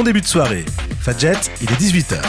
Bon début de soirée. Fadjet, il est 18h.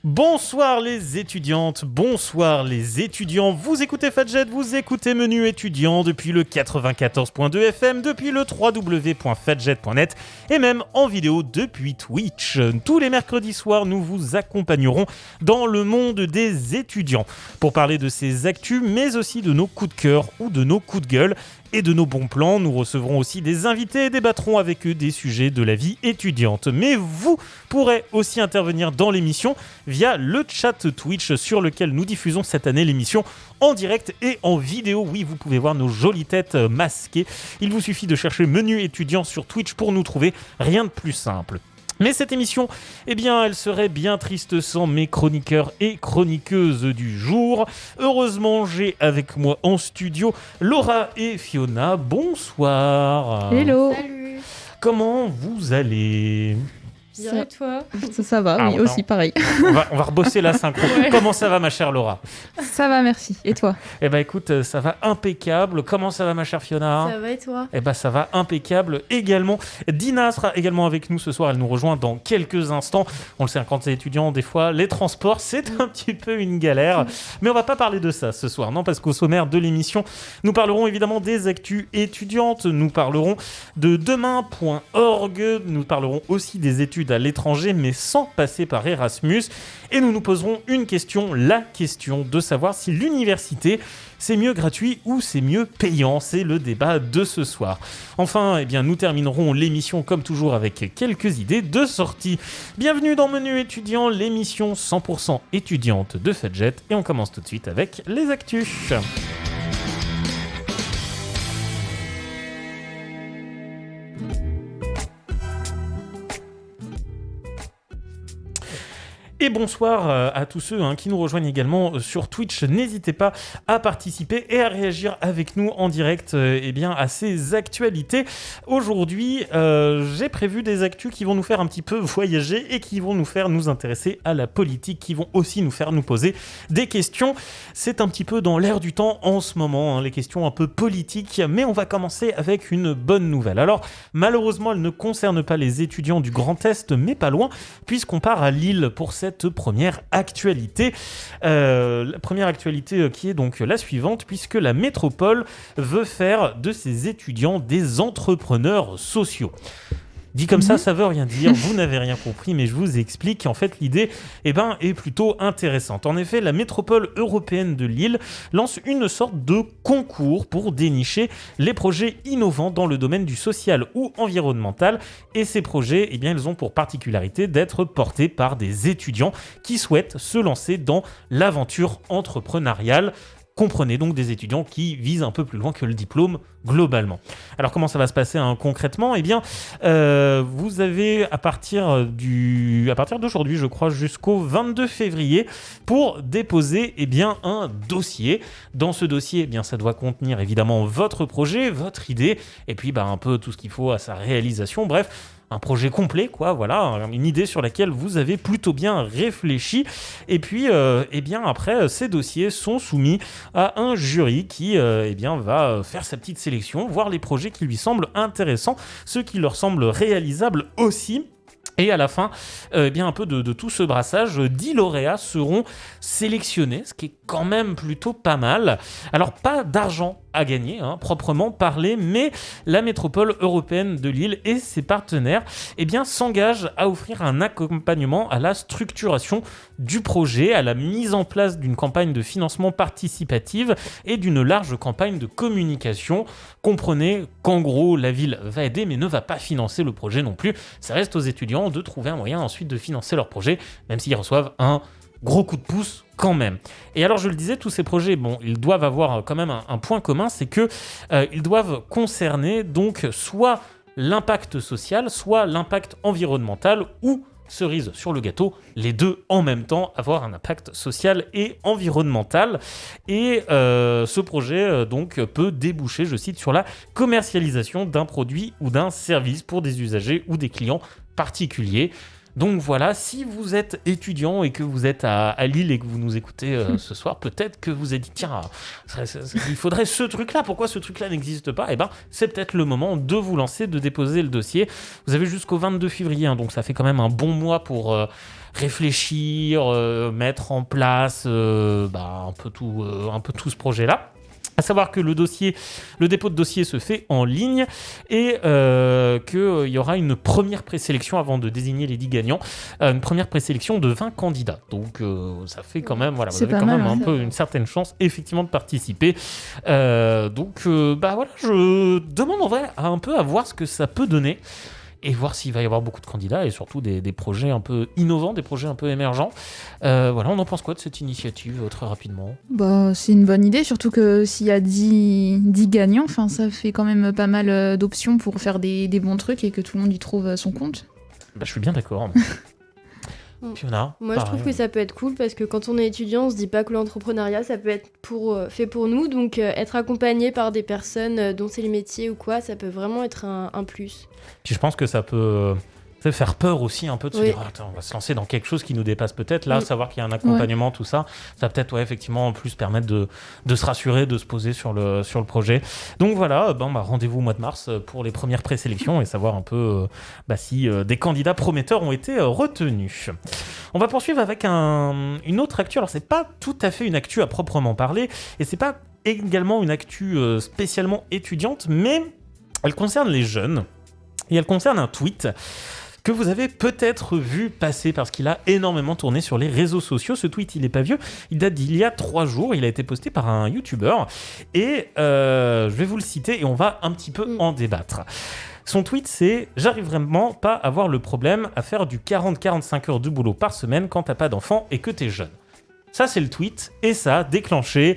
Bonsoir les étudiantes, bonsoir les étudiants, vous écoutez Fadjet, vous écoutez Menu étudiant depuis le 94.2 FM, depuis le www.fadjet.net et même en vidéo depuis Twitch. Tous les mercredis soirs, nous vous accompagnerons dans le monde des étudiants pour parler de ces actus, mais aussi de nos coups de cœur ou de nos coups de gueule. Et de nos bons plans, nous recevrons aussi des invités et débattrons avec eux des sujets de la vie étudiante. Mais vous pourrez aussi intervenir dans l'émission via le chat Twitch sur lequel nous diffusons cette année l'émission en direct et en vidéo. Oui, vous pouvez voir nos jolies têtes masquées. Il vous suffit de chercher Menu étudiant sur Twitch pour nous trouver. Rien de plus simple. Mais cette émission, eh bien, elle serait bien triste sans mes chroniqueurs et chroniqueuses du jour. Heureusement, j'ai avec moi en studio Laura et Fiona. Bonsoir. Hello. Salut. Comment vous allez ? Bien et toi ? Ça va, oui, aussi pareil. On va rebosser la synchro. Ouais. Comment ça va, ma chère Laura ? Ça va, merci. Et toi ? Eh ben écoute, ça va impeccable. Comment ça va, ma chère Fiona ? Ça va et toi ? Eh ben ça va impeccable également. Dina sera également avec nous ce soir. Elle nous rejoint dans quelques instants. On le sait, quand c'est étudiant, des fois, les transports, c'est un petit peu une galère. Mais on va pas parler de ça ce soir, non, parce qu'au sommaire de l'émission, nous parlerons évidemment des actus étudiantes. Nous parlerons de demain.org. Nous parlerons aussi des études à l'étranger, mais sans passer par Erasmus. Et nous nous poserons une question, la question de savoir si l'université, c'est mieux gratuit ou c'est mieux payant. C'est le débat de ce soir. Enfin, eh bien, nous terminerons l'émission comme toujours avec quelques idées de sortie. Bienvenue dans Menu étudiant, l'émission 100% étudiante de Fadjet. Et on commence tout de suite avec les actus. Et bonsoir à tous ceux qui nous rejoignent également sur Twitch. N'hésitez pas à participer et à réagir avec nous en direct à ces actualités. Aujourd'hui, j'ai prévu des actus qui vont nous faire un petit peu voyager et qui vont nous faire nous intéresser à la politique, qui vont aussi nous faire nous poser des questions. C'est un petit peu dans l'air du temps en ce moment, les questions un peu politiques, mais on va commencer avec une bonne nouvelle. Alors, malheureusement, elle ne concerne pas les étudiants du Grand Est, mais pas loin, puisqu'on part à Lille pour cette première actualité. La première actualité qui est donc la suivante, puisque la métropole veut faire de ses étudiants des entrepreneurs sociaux. Dit comme ça veut rien dire, vous n'avez rien compris, mais je vous explique. En fait, l'idée est plutôt intéressante. En effet, la métropole européenne de Lille lance une sorte de concours pour dénicher les projets innovants dans le domaine du social ou environnemental. Et ces projets, ils ont pour particularité d'être portés par des étudiants qui souhaitent se lancer dans l'aventure entrepreneuriale. Comprenez donc des étudiants qui visent un peu plus loin que le diplôme globalement. Alors comment ça va se passer concrètement ? Vous avez à partir d'aujourd'hui, je crois, jusqu'au 22 février pour déposer un dossier. Dans ce dossier, ça doit contenir évidemment votre projet, votre idée, et puis un peu tout ce qu'il faut à sa réalisation. Bref, un projet complet, une idée sur laquelle vous avez plutôt bien réfléchi. Et puis, après, ces dossiers sont soumis à un jury qui, va faire sa petite sélection, voir les projets qui lui semblent intéressants, ceux qui leur semblent réalisables aussi. Et à la fin, un peu de tout ce brassage, 10 lauréats seront sélectionnés, ce qui est quand même plutôt pas mal. Alors, pas d'argent à gagner, proprement parlé, mais la métropole européenne de Lille et ses partenaires s'engagent à offrir un accompagnement à la structuration du projet, à la mise en place d'une campagne de financement participative et d'une large campagne de communication. Comprenez qu'en gros, la ville va aider, mais ne va pas financer le projet non plus. Ça reste aux étudiants de trouver un moyen ensuite de financer leur projet, même s'ils reçoivent un gros coup de pouce quand même. Et alors, je le disais, tous ces projets, ils doivent avoir quand même un point commun, c'est que ils doivent concerner donc soit l'impact social, soit l'impact environnemental ou cerise sur le gâteau, les deux en même temps, avoir un impact social et environnemental. Et ce projet donc peut déboucher, je cite, sur la commercialisation d'un produit ou d'un service pour des usagers ou des clients particuliers. Donc voilà, si vous êtes étudiant et que vous êtes à Lille et que vous nous écoutez ce soir, peut-être que vous avez dit, tiens, il faudrait ce truc-là, pourquoi ce truc-là n'existe pas ? Eh bien, c'est peut-être le moment de vous lancer, de déposer le dossier. Vous avez jusqu'au 22 février, donc ça fait quand même un bon mois pour réfléchir, mettre en place un peu tout ce projet-là. À savoir que le dépôt de dossier se fait en ligne et qu'il y aura une première présélection avant de désigner les 10 gagnants, une première présélection de 20 candidats. Donc ça fait quand même, voilà, vous avez quand même un peu une certaine chance effectivement de participer. Je demande en vrai un peu à voir ce que ça peut donner. Et voir s'il va y avoir beaucoup de candidats et surtout des projets un peu innovants, des projets un peu émergents. On en pense quoi de cette initiative, très rapidement ? C'est une bonne idée, surtout que s'il y a 10 gagnants, ça fait quand même pas mal d'options pour faire des bons trucs et que tout le monde y trouve son compte. Je suis bien d'accord. Fiona, moi, je trouve que ça peut être cool parce que quand on est étudiant, on se dit pas que l'entrepreneuriat, ça peut être fait pour nous. Donc, être accompagné par des personnes dont c'est le métier ou quoi, ça peut vraiment être un plus. Puis je pense que ça peut faire peur aussi un peu de se dire attends, on va se lancer dans quelque chose qui nous dépasse peut-être. Là, savoir qu'il y a un accompagnement, tout ça, ça va peut-être effectivement en plus permettre de se rassurer, de se poser sur le projet. Donc voilà, rendez-vous au mois de mars pour les premières présélections et savoir un peu si des candidats prometteurs ont été retenus. On va poursuivre avec une autre actu. Alors c'est pas tout à fait une actu à proprement parler et c'est pas également une actu spécialement étudiante, mais elle concerne les jeunes et elle concerne un tweet que vous avez peut-être vu passer parce qu'il a énormément tourné sur les réseaux sociaux. Ce tweet, il n'est pas vieux, il date d'il y a 3 jours, il a été posté par un youtubeur et je vais vous le citer et on va un petit peu en débattre. Son tweet, c'est « J'arrive vraiment pas à voir le problème à faire du 40-45 heures de boulot par semaine quand t'as pas d'enfant et que t'es jeune. » Ça, c'est le tweet et ça a déclenché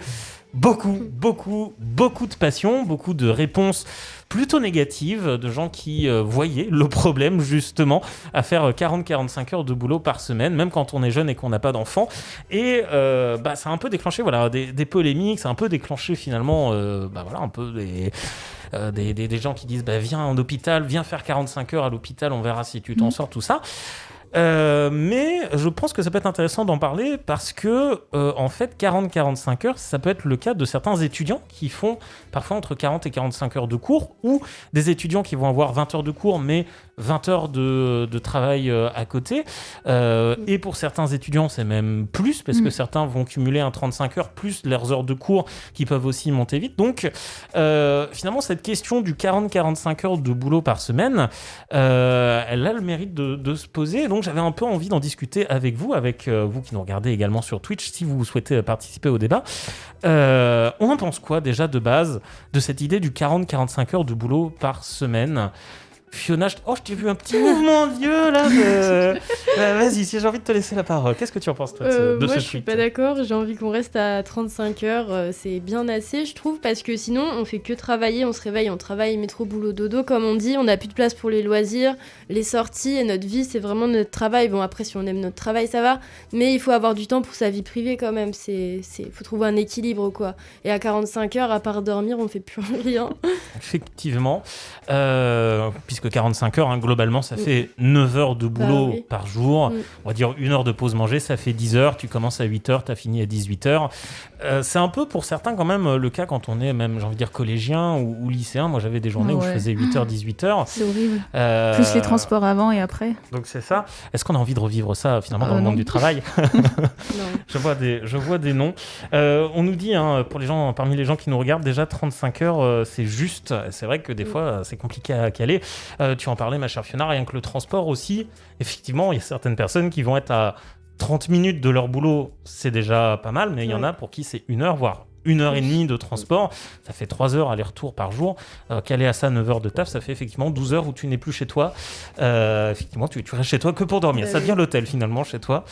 beaucoup de passion, beaucoup de réponses plutôt négatives de gens qui voyaient le problème justement à faire 40-45 heures de boulot par semaine, même quand on est jeune et qu'on n'a pas d'enfant. Et ça a un peu déclenché des polémiques, ça a un peu déclenché finalement un peu des gens qui disent viens en hôpital, viens faire 45 heures à l'hôpital, on verra si tu t'en sors, tout ça. Mais je pense que ça peut être intéressant d'en parler parce que en fait 40-45 heures ça peut être le cas de certains étudiants qui font parfois entre 40 et 45 heures de cours ou des étudiants qui vont avoir 20 heures de cours mais 20 heures de travail à côté et pour certains étudiants c'est même plus parce que certains vont cumuler un 35 heures plus leurs heures de cours qui peuvent aussi monter vite. Donc finalement cette question du 40-45 heures de boulot par semaine elle a le mérite de se poser. Donc j'avais un peu envie d'en discuter avec vous qui nous regardez également sur Twitch si vous souhaitez participer au débat. On en pense quoi déjà de base de cette idée du 40-45 heures de boulot par semaine ? Fiona, je t'ai vu un petit mouvement d'yeux là. Vas-y, si j'ai envie de te laisser la parole. Qu'est-ce que tu en penses toi de ce tweet ? Moi, je suis pas d'accord. J'ai envie qu'on reste à 35 heures. C'est bien assez, je trouve, parce que sinon, on fait que travailler. On se réveille, on travaille, métro, boulot, dodo, comme on dit. On n'a plus de place pour les loisirs, les sorties. Et notre vie, c'est vraiment notre travail. Bon, après, si on aime notre travail, ça va. Mais il faut avoir du temps pour sa vie privée quand même. Faut trouver un équilibre, quoi. Et à 45 heures, à part dormir, on fait plus rien. Effectivement. Puisque 45 heures, globalement, ça fait 9 heures de boulot par jour. On va dire 1 heure de pause manger, ça fait 10 heures. Tu commences à 8 heures, tu as fini à 18 heures. C'est un peu pour certains quand même le cas quand on est même, j'ai envie de dire, collégien ou lycéen. Moi, j'avais des journées où je faisais 8 heures, 18 heures. C'est horrible. Plus les transports avant et après. Donc c'est ça. Est-ce qu'on a envie de revivre ça finalement dans le monde du travail ? Je vois des noms. On nous dit, parmi les gens qui nous regardent, déjà 35 heures, c'est juste. C'est vrai que des fois, c'est compliqué à caler. Tu en parlais, ma chère Fiona, rien que le transport aussi. Effectivement, il y a certaines personnes qui vont être à 30 minutes de leur boulot, c'est déjà pas mal, mais il y en a pour qui c'est 1 heure, voire 1h30 de transport, ça fait 3 heures aller-retour par jour. Calé à ça 9 heures de taf, ça fait effectivement 12 heures où tu n'es plus chez toi. Effectivement, tu restes chez toi que pour dormir. Ça devient l'hôtel finalement chez toi.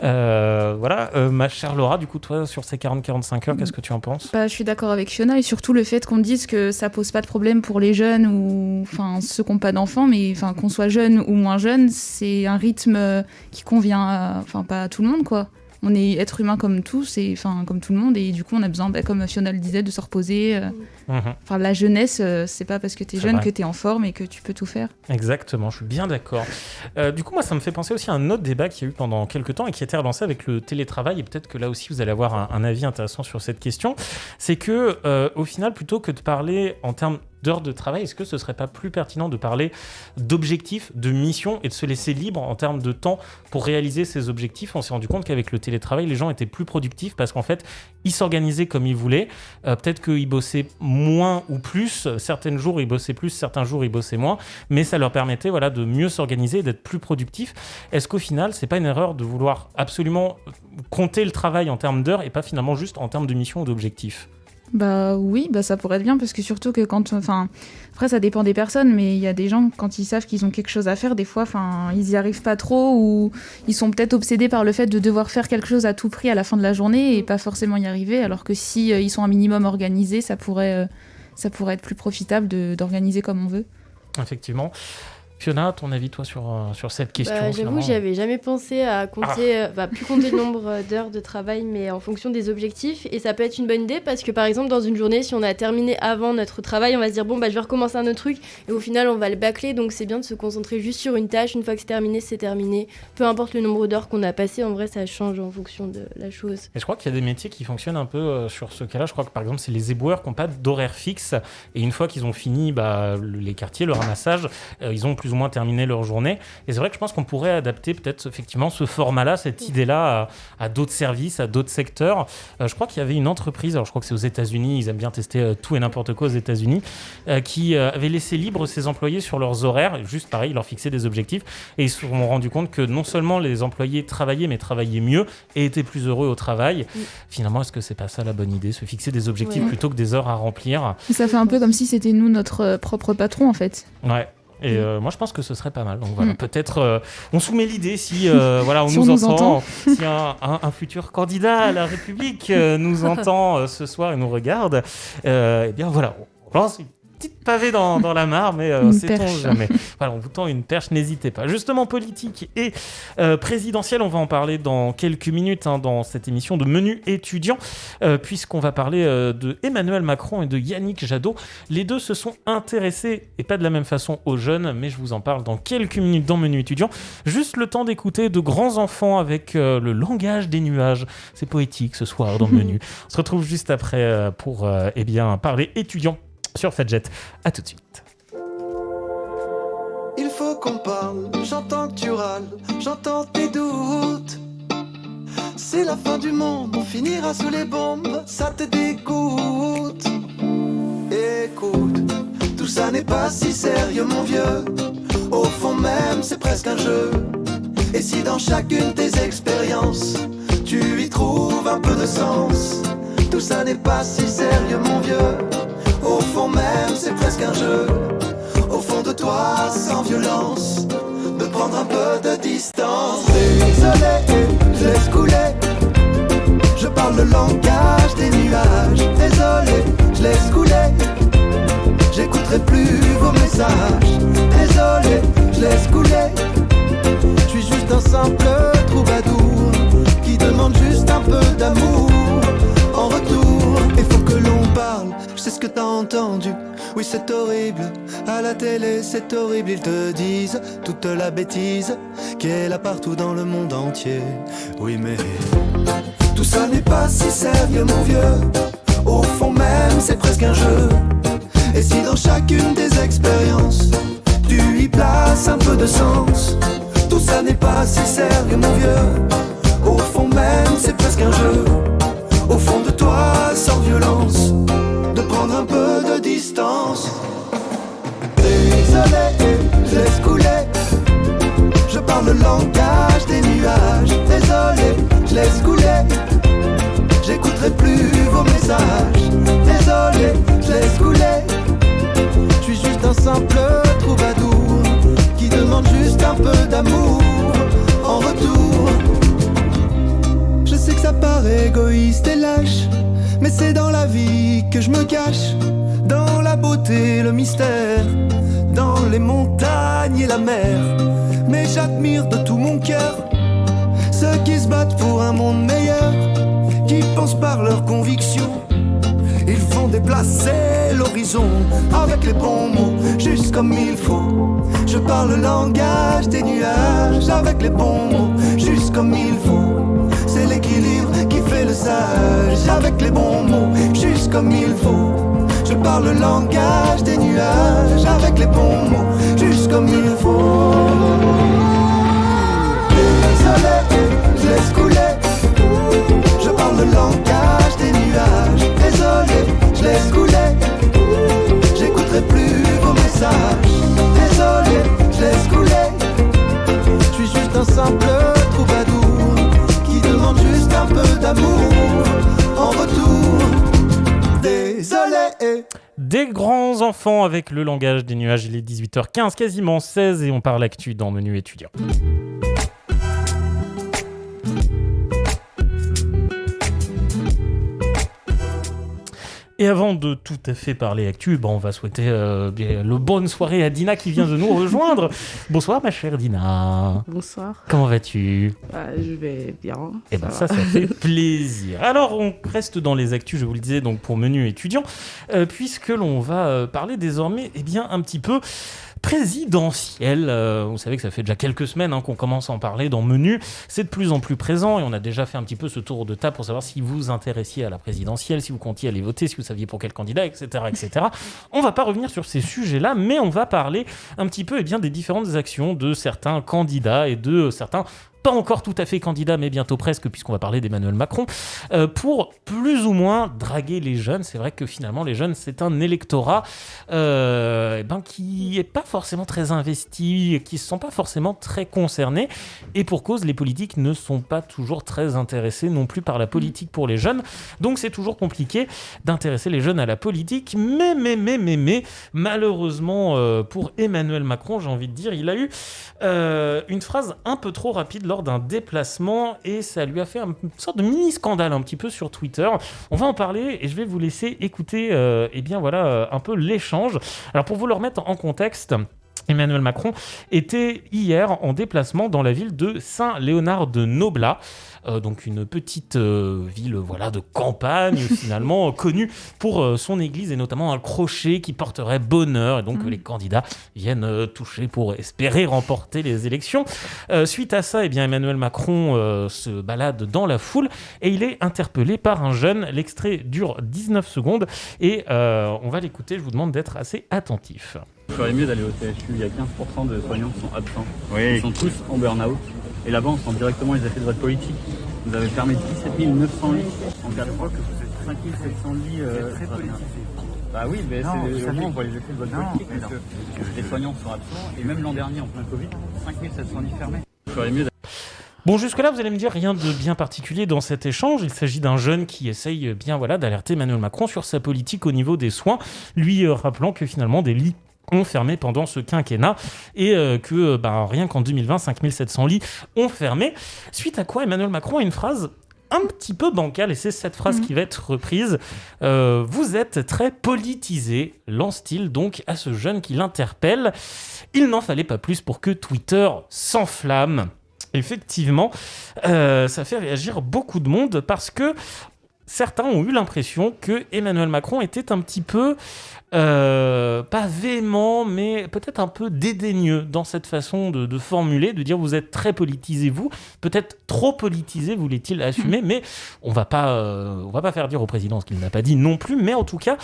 Voilà, ma chère Laura, du coup, toi, sur ces 40-45 heures, qu'est-ce que tu en penses ? Je suis d'accord avec Fiona et surtout le fait qu'on dise que ça pose pas de problème pour les jeunes ou ceux qui n'ont pas d'enfants, mais qu'on soit jeune ou moins jeune, c'est un rythme qui convient pas à tout le monde, quoi. On est être humain comme tous et comme tout le monde et du coup on a besoin, comme Fiona le disait, de se reposer. La jeunesse, c'est pas parce que t'es jeune que t'es en forme et que tu peux tout faire. Exactement, je suis bien d'accord. Du coup, moi, ça me fait penser aussi à un autre débat qu'il y a eu pendant quelques temps et qui a été relancé avec le télétravail, et peut-être que là aussi vous allez avoir un avis intéressant sur cette question. C'est que, au final, plutôt que de parler en termes d'heures de travail, est-ce que ce serait pas plus pertinent de parler d'objectifs, de missions et de se laisser libre en termes de temps pour réaliser ces objectifs ? On s'est rendu compte qu'avec le télétravail, les gens étaient plus productifs parce qu'en fait, ils s'organisaient comme ils voulaient. Peut-être qu'ils bossaient moins ou plus. Certains jours, ils bossaient plus, certains jours, ils bossaient moins. Mais ça leur permettait de mieux s'organiser et d'être plus productifs. Est-ce qu'au final, c'est pas une erreur de vouloir absolument compter le travail en termes d'heures et pas finalement juste en termes de mission ou d'objectifs ? Oui, ça pourrait être bien parce que surtout que après ça dépend des personnes, mais il y a des gens quand ils savent qu'ils ont quelque chose à faire, des fois ils y arrivent pas trop ou ils sont peut-être obsédés par le fait de devoir faire quelque chose à tout prix à la fin de la journée et pas forcément y arriver, alors que si ils sont un minimum organisés, ça pourrait être plus profitable d'organiser comme on veut. Effectivement. Fiona, ton avis, toi, sur cette question ? J'avoue, j'y avais jamais pensé à compter, plus compter le nombre d'heures de travail, mais en fonction des objectifs. Et ça peut être une bonne idée parce que, par exemple, dans une journée, si on a terminé avant notre travail, on va se dire, je vais recommencer un autre truc. Et au final, on va le bâcler. Donc, c'est bien de se concentrer juste sur une tâche. Une fois que c'est terminé. Peu importe le nombre d'heures qu'on a passé, en vrai, ça change en fonction de la chose. Et je crois qu'il y a des métiers qui fonctionnent un peu sur ce cas-là. Je crois que, par exemple, c'est les éboueurs qui n'ont pas d'horaire fixe. Et une fois qu'ils ont fini les quartiers, le ramassage, ils ont plus ou moins terminé leur journée. Et c'est vrai que je pense qu'on pourrait adapter peut-être effectivement ce format-là, cette idée-là à d'autres services, à d'autres secteurs. Je crois qu'il y avait une entreprise, alors je crois que c'est aux États-Unis, ils aiment bien tester tout et n'importe quoi aux États-Unis, qui avait laissé libre ses employés sur leurs horaires. Juste pareil, ils leur fixaient des objectifs et ils se sont rendus compte que non seulement les employés travaillaient, mais travaillaient mieux et étaient plus heureux au travail. Finalement, est-ce que c'est pas ça la bonne idée, se fixer des objectifs plutôt que des heures à remplir ? Ça fait un peu comme si c'était nous notre propre patron en fait. Ouais. Et moi, je pense que ce serait pas mal. Donc voilà, peut-être on soumet l'idée si on si nous entend. Si un futur candidat à la République nous entend ce soir et nous regarde, eh bien voilà, on lance une petite pavée dans la mare, mais sait-on jamais. Voilà, on vous tend une perche, n'hésitez pas. Justement, politique et présidentielle, on va en parler dans quelques minutes dans cette émission de Menu étudiant, puisqu'on va parler de Emmanuel Macron et de Yannick Jadot. Les deux se sont intéressés, et pas de la même façon, aux jeunes, mais je vous en parle dans quelques minutes dans Menu étudiant. Juste le temps d'écouter de grands enfants avec le langage des nuages. C'est poétique ce soir dans Menu. On se retrouve juste après pour parler étudiant sur Fadjet. À tout de suite. Il faut qu'on parle, j'entends que tu râles, j'entends tes doutes. C'est la fin du monde, on finira sous les bombes, ça te dégoûte. Écoute, tout ça n'est pas si sérieux mon vieux. Au fond même c'est presque un jeu. Et si dans chacune tes expériences tu y trouves un peu de sens, tout ça n'est pas si sérieux mon vieux. Au fond même c'est presque un jeu. Au fond de toi sans violence, de prendre un peu de distance. Désolé, je laisse couler. Je parle le langage des nuages. Désolé, je laisse couler. J'écouterai plus vos messages. Désolé, je laisse couler. Je suis juste un simple troubadour qui demande juste un peu d'amour en retour. Il faut que l'on parle, je sais ce que t'as entendu. Oui c'est horrible, à la télé c'est horrible. Ils te disent toute la bêtise qui est là partout dans le monde entier. Oui mais tout ça n'est pas si sérieux mon vieux. Au fond même c'est presque un jeu. Et si dans chacune des expériences tu y places un peu de sens, tout ça n'est pas si sérieux mon vieux. Au fond même c'est presque un jeu. Au fond de toi sans violence, de prendre un peu de distance. Désolé, je laisse couler. Je parle le langage des nuages. Désolé, je laisse couler. J'écouterai plus vos messages. que je me cache dans la beauté, le mystère, dans les montagnes et la mer. Mais j'admire de tout mon cœur ceux qui se battent pour un monde meilleur, qui pensent par leurs convictions. Ils font déplacer l'horizon avec les bons mots, juste comme il faut. Je parle le langage des nuages avec les bons mots, juste comme il faut. C'est l'équilibre qui fait le sage avec les bons mots, juste comme il faut. Je parle le langage des nuages avec les bons mots, juste comme il faut. Désolé, je laisse couler. Je parle le langage des nuages. Désolé, je laisse couler. J'écouterai plus vos messages. Désolé, je laisse couler. Je suis juste un simple troubadour qui demande juste un peu d'amour en retour. Désolé. Des grands enfants avec le langage des nuages, il est 18h15, quasiment 16 et on parle actu dans Menu étudiant. Et avant de tout à fait parler actu, on va souhaiter le bonne soirée à Dina qui vient de nous rejoindre. Bonsoir ma chère Dina. Bonsoir. Comment vas-tu ? Je vais bien. Eh ben ça fait plaisir. Alors on reste dans les actus, je vous le disais, donc pour Menu étudiant, puisque l'on va parler désormais un petit peu présidentielle. Vous savez que ça fait déjà quelques semaines qu'on commence à en parler dans Menu. C'est de plus en plus présent et on a déjà fait un petit peu ce tour de table pour savoir si vous vous intéressiez à la présidentielle, si vous comptiez aller voter, si vous saviez pour quel candidat, etc. etc. On va pas revenir sur ces sujets-là, mais on va parler un petit peu des différentes actions de certains candidats et de certains pas encore tout à fait candidat, mais bientôt presque, puisqu'on va parler d'Emmanuel Macron, pour plus ou moins draguer les jeunes. C'est vrai que finalement, les jeunes, c'est un électorat qui n'est pas forcément très investi, qui ne se sent pas forcément très concerné, et pour cause, les politiques ne sont pas toujours très intéressés non plus par la politique pour les jeunes, donc c'est toujours compliqué d'intéresser les jeunes à la politique, mais malheureusement, pour Emmanuel Macron, j'ai envie de dire, il a eu une phrase un peu trop rapide lors d'un déplacement et ça lui a fait une sorte de mini-scandale un petit peu sur Twitter. On va en parler et je vais vous laisser écouter un peu l'échange. Alors pour vous le remettre en contexte, Emmanuel Macron était hier en déplacement dans la ville de Saint-Léonard-de-Noblat, donc une petite ville de campagne finalement connue pour son église et notamment un crochet qui porterait bonheur et donc les candidats viennent toucher pour espérer remporter les élections. Suite à ça, Emmanuel Macron se balade dans la foule et il est interpellé par un jeune. L'extrait dure 19 secondes et on va l'écouter, je vous demande d'être assez attentif. Il ferait mieux d'aller au CHU, il y a 15% de soignants qui sont absents. Oui. Ils sont tous en burn-out. Et là-bas, on sent directement les effets de votre politique. Vous avez fermé 17 900 lits en 4 mois, que vous êtes 5 700 lits... très politisé. Bah oui, mais c'est au moins on voit les effets de votre politique, parce que les soignants sont absents, et même l'an dernier, en plein Covid, 5 700 lits fermés. Il ferait mieux Bon, jusque-là, vous allez me dire rien de bien particulier dans cet échange. Il s'agit d'un jeune qui essaye d'alerter Emmanuel Macron sur sa politique au niveau des soins, lui rappelant que finalement des lits ont fermé pendant ce quinquennat et que rien qu'en 2020, 5700 lits ont fermé. Suite à quoi Emmanuel Macron a une phrase un petit peu bancale et c'est cette phrase qui va être reprise. Vous êtes très politisé, lance-t-il donc à ce jeune qui l'interpelle. Il n'en fallait pas plus pour que Twitter s'enflamme. Effectivement, ça fait réagir beaucoup de monde parce que certains ont eu l'impression que Emmanuel Macron était un petit peu, pas véhément, mais peut-être un peu dédaigneux dans cette façon de formuler, de dire vous êtes très politisé, vous, peut-être trop politisé, voulait-il assumer, mais on va pas faire dire au président ce qu'il n'a pas dit non plus, mais en tout cas,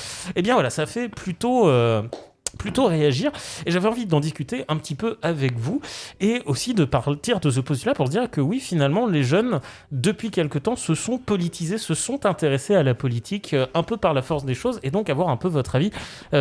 ça fait plutôt réagir et j'avais envie d'en discuter un petit peu avec vous et aussi de partir de ce postulat pour dire que oui, finalement les jeunes depuis quelque temps se sont politisés, se sont intéressés à la politique un peu par la force des choses et donc avoir un peu votre avis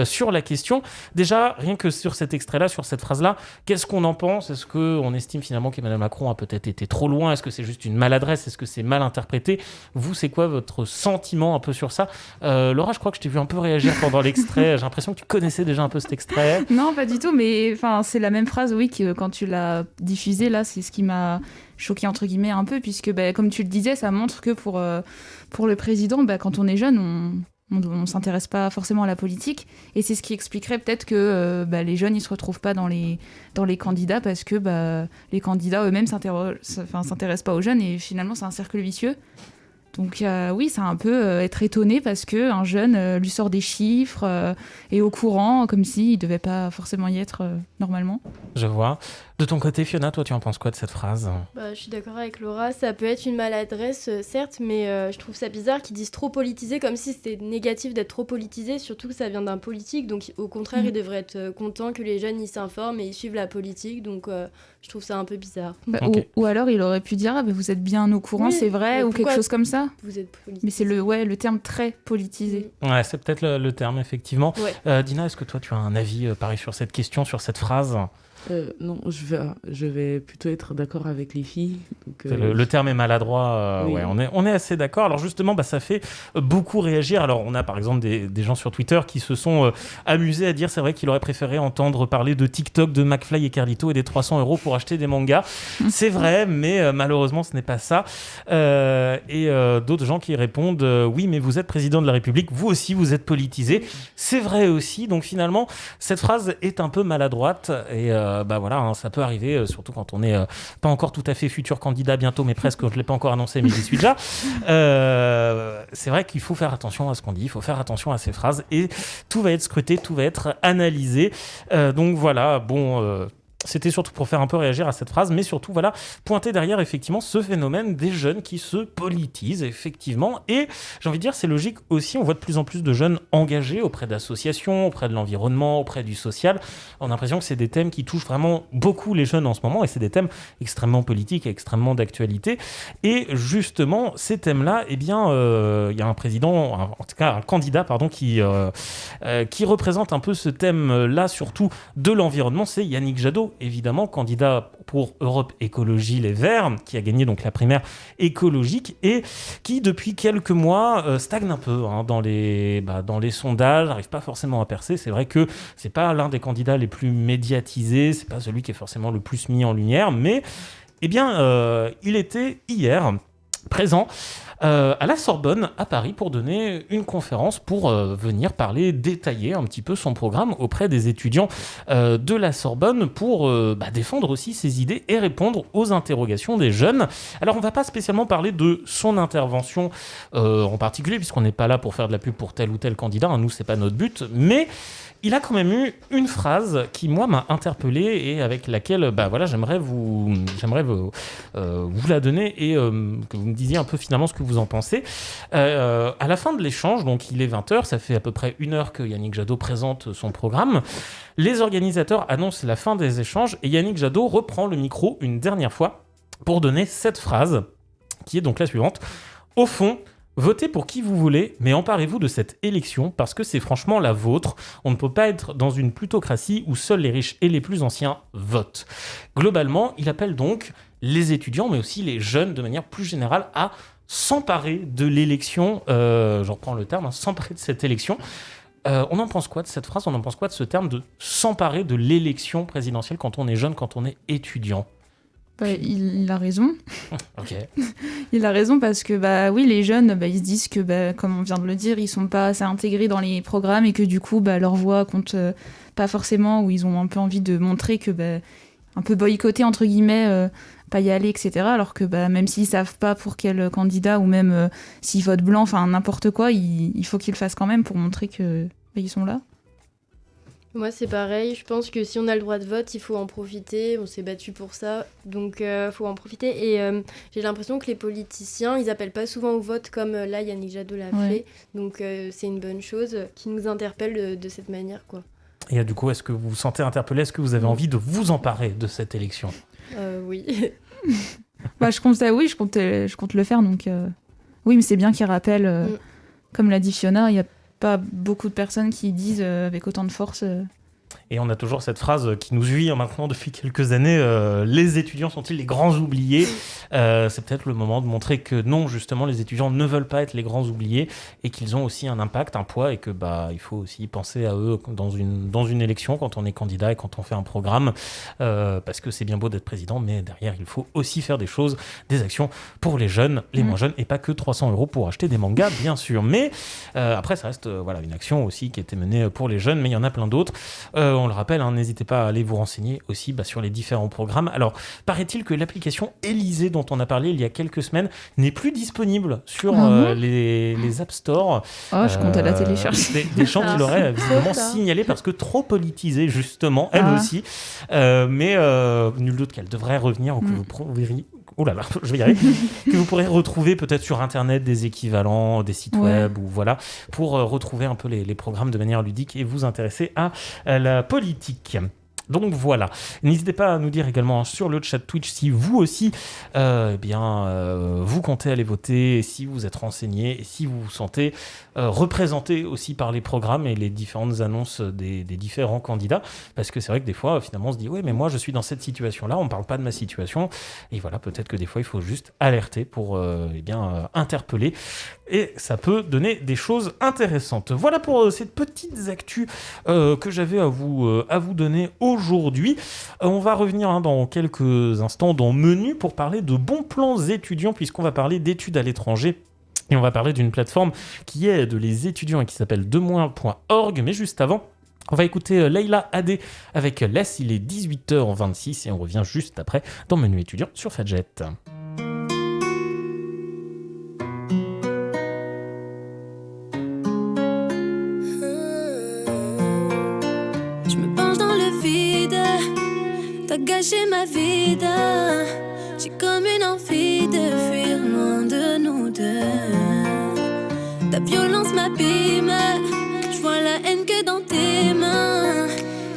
sur la question. Déjà, rien que sur cet extrait-là, sur cette phrase-là, qu'est-ce qu'on en pense ? Est-ce qu'on estime finalement qu'Emmanuel Macron a peut-être été trop loin ? Est-ce que c'est juste une maladresse ? Est-ce que c'est mal interprété ? Vous, c'est quoi votre sentiment un peu sur ça ? Laura, je crois que je t'ai vu un peu réagir pendant l'extrait. J'ai l'impression que tu connaissais déjà un peu cet extrait. Non, pas du tout, mais c'est la même phrase, oui, que quand tu l'as diffusée, là, c'est ce qui m'a choqué, entre guillemets, un peu, puisque, comme tu le disais, ça montre que pour le président, quand on est jeune, on s'intéresse pas forcément à la politique. Et c'est ce qui expliquerait peut-être que les jeunes, ils se retrouvent pas dans les candidats parce que les candidats eux-mêmes s'intéressent pas aux jeunes et finalement, c'est un cercle vicieux. Donc oui, c'est un peu être étonné parce qu'un jeune lui sort des chiffres, est au courant, comme s'il ne devait pas forcément y être normalement. Je vois. De ton côté, Fiona, toi, tu en penses quoi de cette phrase ? Je suis d'accord avec Laura, ça peut être une maladresse, certes, mais je trouve ça bizarre qu'ils disent trop politisé, comme si c'était négatif d'être trop politisé, surtout que ça vient d'un politique, donc au contraire, ils devraient être contents que les jeunes ils s'informent et ils suivent la politique, donc je trouve ça un peu bizarre. Okay. Ou alors il aurait pu dire vous êtes bien au courant, oui, c'est vrai, ou quelque chose comme ça. Vous êtes politisé. Mais c'est le terme très politisé. Ouais, c'est peut-être le terme, effectivement. Ouais. Dina, est-ce que toi, tu as un avis pareil sur cette question, sur cette phrase ? Non, je vais plutôt être d'accord avec les filles. Donc, le terme est maladroit, oui. Ouais, on est assez d'accord. Alors justement, ça fait beaucoup réagir. Alors on a par exemple des gens sur Twitter qui se sont amusés à dire, c'est vrai qu'il aurait préféré entendre parler de TikTok, de McFly et Carlito et des 300 € pour acheter des mangas. C'est vrai, mais malheureusement ce n'est pas ça. Et d'autres gens qui répondent, oui, mais vous êtes président de la République, vous aussi vous êtes politisé. C'est vrai aussi. Donc finalement, cette phrase est un peu maladroite et voilà, ça peut arriver, surtout quand on n'est pas encore tout à fait futur candidat bientôt, mais presque, je ne l'ai pas encore annoncé, mais j'y suis déjà. C'est vrai qu'il faut faire attention à ce qu'on dit, il faut faire attention à ces phrases, et tout va être scruté, tout va être analysé. Donc voilà, c'était surtout pour faire un peu réagir à cette phrase, mais surtout, voilà, pointer derrière, effectivement, ce phénomène des jeunes qui se politisent, effectivement. Et j'ai envie de dire, c'est logique aussi, on voit de plus en plus de jeunes engagés auprès d'associations, auprès de l'environnement, auprès du social. On a l'impression que c'est des thèmes qui touchent vraiment beaucoup les jeunes en ce moment, et c'est des thèmes extrêmement politiques et extrêmement d'actualité. Et justement, ces thèmes-là, il y a un président, en tout cas un candidat, qui représente un peu ce thème-là, surtout de l'environnement, c'est Yannick Jadot. Évidemment, candidat pour Europe Écologie Les Verts, qui a gagné donc la primaire écologique et qui, depuis quelques mois, stagne un peu dans les sondages, n'arrive pas forcément à percer. C'est vrai que c'est pas l'un des candidats les plus médiatisés, c'est pas celui qui est forcément le plus mis en lumière, mais il était hier présent à la Sorbonne, à Paris, pour donner une conférence pour venir détailler un petit peu son programme auprès des étudiants de la Sorbonne pour défendre aussi ses idées et répondre aux interrogations des jeunes. Alors, on ne va pas spécialement parler de son intervention en particulier, puisqu'on n'est pas là pour faire de la pub pour tel ou tel candidat, nous, c'est pas notre but, mais il a quand même eu une phrase qui, moi, m'a interpellé et avec laquelle j'aimerais vous la donner et que vous me disiez un peu finalement ce que vous en pensez. À la fin de l'échange, donc il est 20h, ça fait à peu près 1 heure que Yannick Jadot présente son programme. Les organisateurs annoncent la fin des échanges et Yannick Jadot reprend le micro une dernière fois pour donner cette phrase qui est donc la suivante. Au fond, votez pour qui vous voulez, mais emparez-vous de cette élection parce que c'est franchement la vôtre. On ne peut pas être dans une plutocratie où seuls les riches et les plus anciens votent. Globalement, il appelle donc les étudiants, mais aussi les jeunes de manière plus générale, à s'emparer de l'élection. Je reprends le terme, s'emparer de cette élection. On en pense quoi de cette phrase ? On en pense quoi de ce terme de s'emparer de l'élection présidentielle quand on est jeune, quand on est étudiant ? Il a raison. Ok. Il a raison parce que oui, les jeunes, ils se disent que, comme on vient de le dire, ils sont pas assez intégrés dans les programmes et que du coup, leur voix compte pas forcément, ou ils ont un peu envie de montrer que, un peu boycotter entre guillemets, pas y aller, etc. Alors que même s'ils savent pas pour quel candidat ou même s'ils votent blanc, enfin n'importe quoi, il faut qu'ils le fassent quand même pour montrer que ils sont là. Moi, c'est pareil. Je pense que si on a le droit de vote, il faut en profiter. On s'est battu pour ça, donc faut en profiter. Et j'ai l'impression que les politiciens, ils appellent pas souvent au vote comme là, Yannick Jadot l'a fait. Donc c'est une bonne chose qui nous interpelle de cette manière, quoi. Et du coup, est-ce que vous vous sentez interpellé ? Est-ce que vous avez envie de vous emparer de cette élection ? Oui. Je compte le faire. Donc oui, mais c'est bien qu'il rappelle, comme l'a dit Fiona, il y a pas beaucoup de personnes qui disent avec autant de force. Et on a toujours cette phrase qui nous suit maintenant depuis quelques années, les étudiants sont-ils les grands oubliés ? C'est peut-être le moment de montrer que non, justement, les étudiants ne veulent pas être les grands oubliés et qu'ils ont aussi un impact, un poids, et que il faut aussi penser à eux dans une élection quand on est candidat et quand on fait un programme, parce que c'est bien beau d'être président, mais derrière, il faut aussi faire des choses, des actions pour les jeunes, les moins jeunes, et pas que 300 € pour acheter des mangas, bien sûr. Mais après, ça reste une action aussi qui a été menée pour les jeunes, mais il y en a plein d'autres. On le rappelle, n'hésitez pas à aller vous renseigner aussi sur les différents programmes. Alors, paraît-il que l'application Élysée, dont on a parlé il y a quelques semaines, n'est plus disponible sur les App Store. Oh, je compte à la télécharger. Des gens qui l'auraient visiblement signalé parce que trop politisée, justement, elle aussi. Mais nul doute qu'elle devrait revenir, ou que vous verriez. Oh là là, je vais y arriver. Que vous pourrez retrouver peut-être sur Internet des équivalents, des sites web, ou pour retrouver un peu les programmes de manière ludique et vous intéresser à la politique. Donc voilà, n'hésitez pas à nous dire également sur le chat Twitch si vous aussi vous comptez aller voter, si vous êtes renseigné, et si vous vous sentez représenté aussi par les programmes et les différentes annonces des différents candidats, parce que c'est vrai que des fois finalement on se dit oui, mais moi je suis dans cette situation là, on ne parle pas de ma situation, et voilà, peut-être que des fois il faut juste alerter pour interpeller, et ça peut donner des choses intéressantes. Voilà pour ces petites actus que j'avais à vous donner aujourd'hui. On va revenir dans quelques instants dans Menu pour parler de bons plans étudiants, puisqu'on va parler d'études à l'étranger. Et on va parler d'une plateforme qui aide les étudiants et qui s'appelle demoin.org. Mais juste avant, on va écouter Leila Adé avec Laisse. Il est 18h26 et on revient juste après dans Menu étudiant sur Fadjet. T'as gâché ma vie, j'ai comme une envie de fuir loin de nous deux. Ta violence m'abîme, je vois la haine que dans tes mains.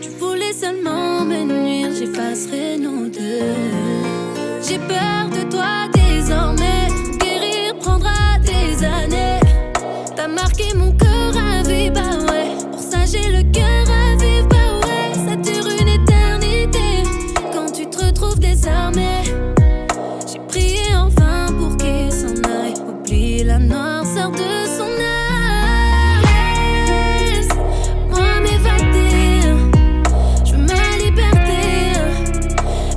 Tu voulais seulement me nuire, j'effacerai nous deux. J'ai peur de toi désormais, guérir prendra des années. T'as marqué mon cœur à vie, pour ça j'ai le cœur à vivre, ça dure une éternité. Retrouve désarmé, j'ai prié en vain pour qu'il s'en aille. Oublie la noirceur de son âme. Laisse-moi m'évader, je veux ma liberté.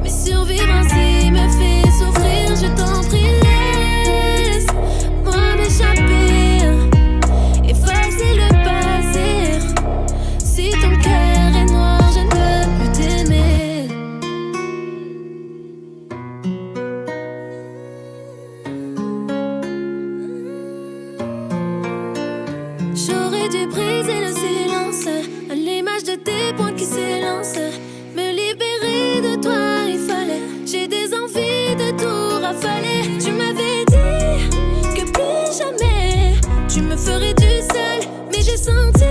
Mais survivre ainsi me fait souffrir, je t'en prie. Laisse-moi m'échapper, effacer le passé. Si ton cœur est noir, je ne peux plus t'aimer. J'aurais dû briser le silence à l'image de tes poings qui s'élancent. Me libérer de toi, il fallait. J'ai des envies de tout rafaler. Tu m'avais dit que plus jamais tu me ferais du seul, mais j'ai senti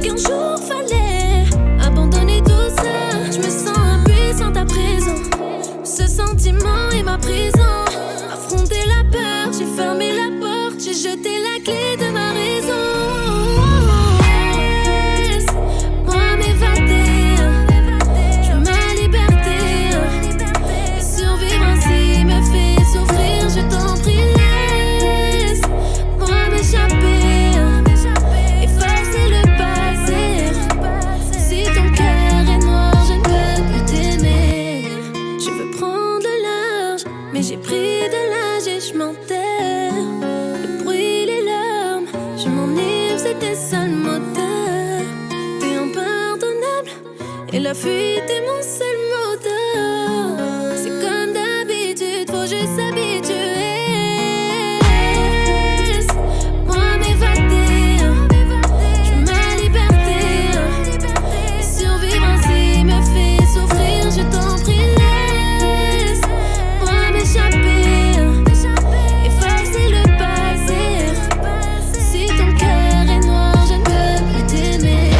qu'un jour fallait abandonner tout ça. Je me sens impuissante à présent. Ce sentiment est ma prison. Affronter la peur, j'ai fermé la porte, j'ai jeté la clé de ma raison. J'ai pris de l'âge et je m'enterre. Le bruit, les larmes, je m'enivre, c'était ça le moteur. T'es impardonnable et la fuite est mon seul moteur. C'est comme d'habitude, faut juste s'habituer. Laisse-moi m'évader, je veux ma liberté. Et survivre ainsi me fait souffrir, je t'en prie. Effacer le passé. Si ton cœur est noir, je ne peux plus t'aimer.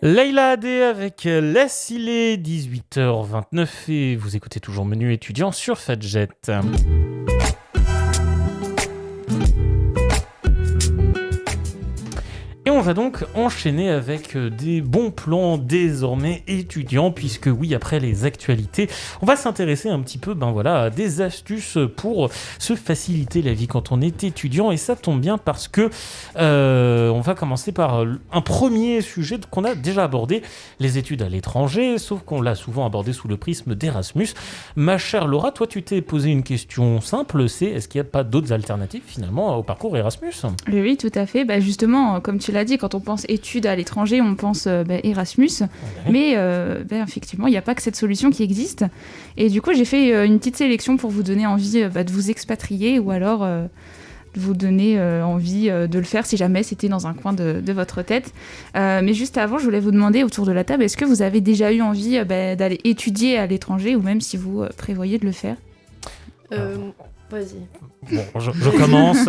Leïla Adé avec Laisse, il est 18h29 et vous écoutez toujours Menu étudiant sur Fadjet. Et on va donc enchaîner avec des bons plans désormais étudiants, puisque oui, après les actualités, on va s'intéresser un petit peu à des astuces pour se faciliter la vie quand on est étudiant. Et ça tombe bien parce que on va commencer par un premier sujet qu'on a déjà abordé, les études à l'étranger, sauf qu'on l'a souvent abordé sous le prisme d'Erasmus. Ma chère Laura, toi tu t'es posé une question simple, c'est est-ce qu'il n'y a pas d'autres alternatives finalement au parcours Erasmus ? Oui, tout à fait. Justement, comme tu l'as dit, quand on pense études à l'étranger, on pense Erasmus. Ouais. Mais effectivement, il n'y a pas que cette solution qui existe. Et du coup, j'ai fait une petite sélection pour vous donner envie de vous expatrier ou alors de vous donner envie de le faire si jamais c'était dans un coin de votre tête. Mais juste avant, je voulais vous demander autour de la table, est-ce que vous avez déjà eu envie d'aller étudier à l'étranger ou même si vous prévoyez de le faire ? Vas-y. Bon, je commence,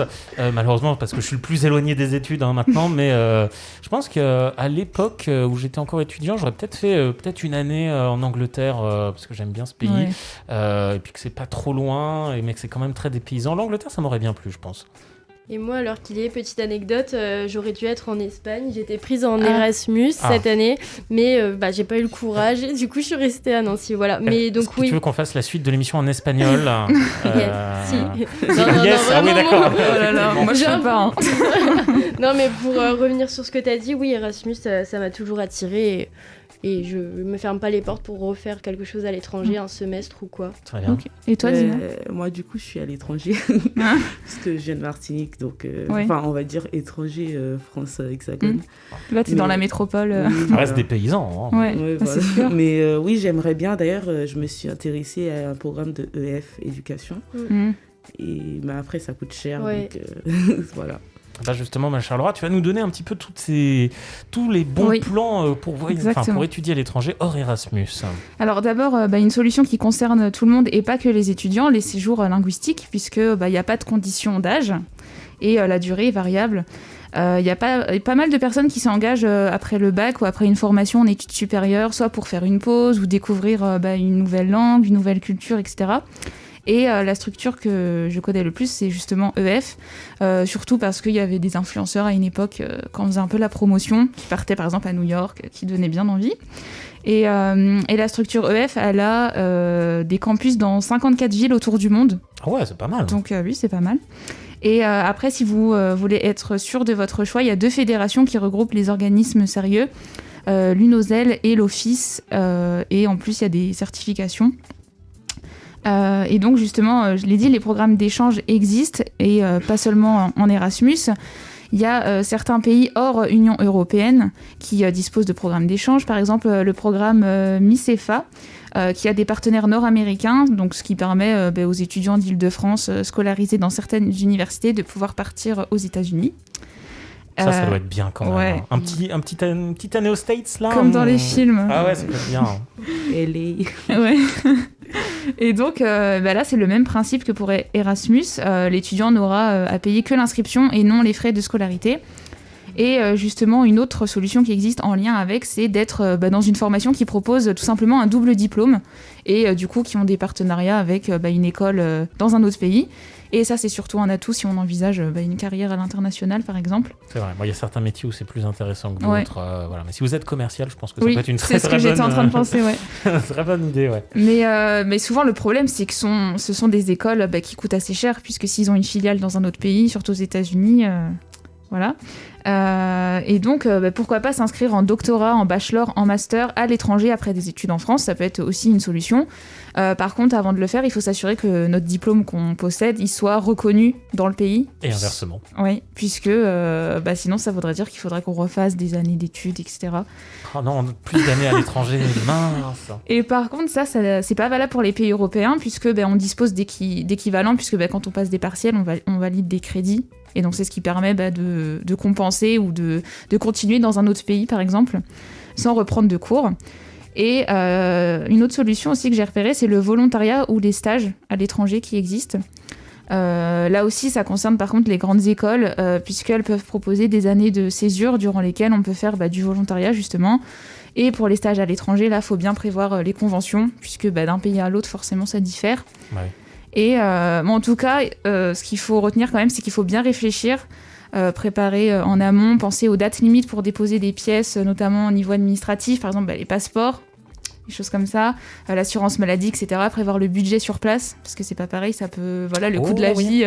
malheureusement, parce que je suis le plus éloigné des études maintenant, mais je pense qu'à l'époque où j'étais encore étudiant, j'aurais peut-être fait une année en Angleterre, parce que j'aime bien ce pays, et puis que c'est pas trop loin, mais que c'est quand même très dépaysant. L'Angleterre, ça m'aurait bien plu, je pense. Et moi, alors qu'il est, petite anecdote, j'aurais dû être en Espagne. J'étais prise en Erasmus cette année, mais j'ai pas eu le courage. Et du coup, je suis restée à Nancy. Voilà. Mais donc oui. Tu veux qu'on fasse la suite de l'émission en espagnol Si. Non, yes, ah oui, d'accord. Oh là là, moi je sais pas. Non, mais pour revenir sur ce que t'as dit, oui, Erasmus, ça m'a toujours attirée. Et je me ferme pas les portes pour refaire quelque chose à l'étranger, un semestre ou quoi. Très bien. Okay. Et toi, Dina ? Moi, du coup, je suis à l'étranger, parce que je viens de Martinique, donc on va dire étranger, France hexagone. Là, t'es dans la métropole. Ça reste des paysans. Hein. Ouais, voilà. C'est sûr. Mais oui, j'aimerais bien. D'ailleurs, je me suis intéressée à un programme de EF, éducation. Et après, ça coûte cher, donc voilà. Justement, ma chère Laura, tu vas nous donner un petit peu tous les bons plans pour étudier à l'étranger hors Erasmus. Alors d'abord, une solution qui concerne tout le monde et pas que les étudiants, les séjours linguistiques, puisque n'y a pas de condition d'âge et la durée est variable. Il y a pas mal de personnes qui s'engagent après le bac ou après une formation en études supérieures, soit pour faire une pause ou découvrir une nouvelle langue, une nouvelle culture, etc. Et la structure que je connais le plus, c'est justement EF, surtout parce qu'il y avait des influenceurs à une époque, quand on faisait un peu la promotion, qui partaient par exemple à New York, qui donnaient bien envie. Et la structure EF, elle a des campus dans 54 villes autour du monde. Ah ouais, c'est pas mal. Donc oui, c'est pas mal. Et après, si vous voulez être sûr de votre choix, il y a 2 fédérations qui regroupent les organismes sérieux, l'UNOSEL et l'Office, et en plus, il y a des certifications. Et donc justement, je l'ai dit, les programmes d'échange existent et pas seulement en Erasmus. Il y a certains pays hors Union européenne qui disposent de programmes d'échange. Par exemple, le programme MICEFA, qui a des partenaires nord-américains, donc ce qui permet aux étudiants d'Île-de-France scolarisés dans certaines universités de pouvoir partir aux États-Unis. Ça doit être bien quand même. Ouais. Une petite année aux States, là. Comme dans les films. Ah ouais, ça peut être bien. LA. Ouais. Et donc là, c'est le même principe que pour Erasmus. L'étudiant n'aura à payer que l'inscription et non les frais de scolarité. Et justement, une autre solution qui existe en lien avec, c'est d'être dans une formation qui propose tout simplement un double diplôme et du coup qui ont des partenariats avec une école dans un autre pays. Et ça, c'est surtout un atout si on envisage une carrière à l'international, par exemple. C'est vrai. Il y a certains métiers où c'est plus intéressant que d'autres. Voilà. Mais si vous êtes commercial, je pense que ça peut être une très bonne... c'est ce que j'étais en train de penser, très bonne idée, ouais. Mais souvent, le problème, c'est que ce sont des écoles qui coûtent assez cher, puisque s'ils ont une filiale dans un autre pays, surtout aux États-Unis... Voilà. Et donc, pourquoi pas s'inscrire en doctorat, en bachelor, en master à l'étranger après des études en France, ça peut être aussi une solution. Par contre, avant de le faire, il faut s'assurer que notre diplôme qu'on possède, il soit reconnu dans le pays. Et inversement. Oui, puisque sinon, ça voudrait dire qu'il faudrait qu'on refasse des années d'études, etc. Oh non, plus d'années à l'étranger, mince. Et par contre, ça c'est pas valable pour les pays européens, puisque on dispose d'équivalents, puisque quand on passe des partiels, on valide des crédits. Et donc, c'est ce qui permet de compenser ou de continuer dans un autre pays, par exemple, sans reprendre de cours. Et une autre solution aussi que j'ai repérée, c'est le volontariat ou les stages à l'étranger qui existent. Là aussi, ça concerne par contre les grandes écoles, puisqu'elles peuvent proposer des années de césure durant lesquelles on peut faire du volontariat, justement. Et pour les stages à l'étranger, là, il faut bien prévoir les conventions, puisque d'un pays à l'autre, forcément, ça diffère. Ouais. Et en tout cas, ce qu'il faut retenir quand même, c'est qu'il faut bien réfléchir, préparer en amont, penser aux dates limites pour déposer des pièces, notamment au niveau administratif, par exemple les passeports, des choses comme ça, l'assurance maladie, etc. Prévoir le budget sur place, parce que c'est pas pareil, ça peut, le coût de la vie,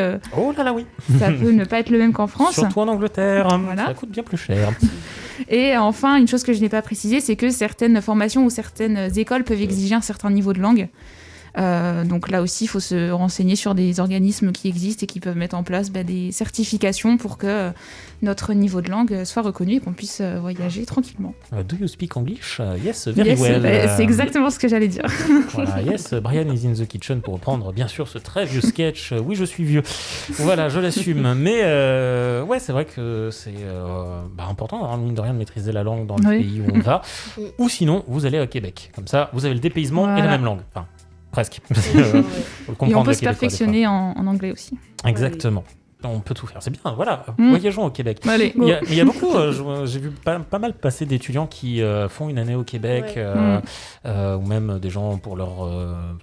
ça peut ne pas être le même qu'en France. Surtout en Angleterre, voilà. Ça coûte bien plus cher. Et enfin, une chose que je n'ai pas précisée, c'est que certaines formations ou certaines écoles peuvent exiger un certain niveau de langue. Donc là aussi, il faut se renseigner sur des organismes qui existent et qui peuvent mettre en place des certifications pour que notre niveau de langue soit reconnu et qu'on puisse voyager tranquillement. Do you speak English? Yes, very well. C'est exactement ce que j'allais dire. Voilà, yes, Brian is in the kitchen pour reprendre bien sûr ce très vieux sketch. Oui, je suis vieux. Voilà, je l'assume. Mais ouais, c'est vrai que c'est important d'avoir mine de rien de maîtriser la langue dans le pays où on va. Ou sinon, vous allez au Québec. Comme ça, vous avez le dépaysement et la même langue. Enfin, presque. Et on peut se perfectionner en anglais aussi. Exactement. On peut tout faire. C'est bien, voilà. Voyageons au Québec. Allez, il y a beaucoup, j'ai vu pas mal passer d'étudiants qui font une année au Québec, ou même des gens pour leur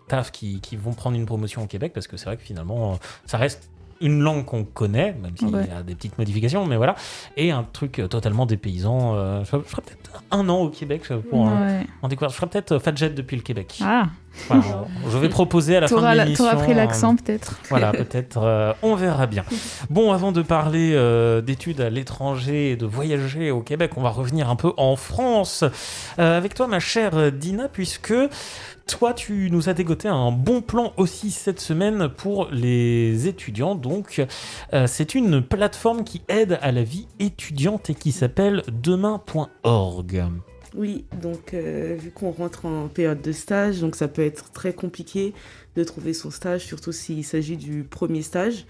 taf qui vont prendre une promotion au Québec, parce que c'est vrai que finalement, ça reste une langue qu'on connaît, même s'il y a des petites modifications, mais voilà, et un truc totalement dépaysant. Je ferai peut-être 1 an au Québec pour en découvrir. Je ferai peut-être Fadjet depuis le Québec. Ah. Voilà, je vais proposer à la fin de l'émission. T'auras pris l'accent peut-être. Voilà, peut-être, on verra bien. Bon, avant de parler d'études à l'étranger et de voyager au Québec, on va revenir un peu en France. Avec toi, ma chère Dina, puisque toi, tu nous as dégoté un bon plan aussi cette semaine pour les étudiants. Donc, c'est une plateforme qui aide à la vie étudiante et qui s'appelle demain.org. Oui, donc vu qu'on rentre en période de stage, donc ça peut être très compliqué de trouver son stage, surtout s'il s'agit du premier stage.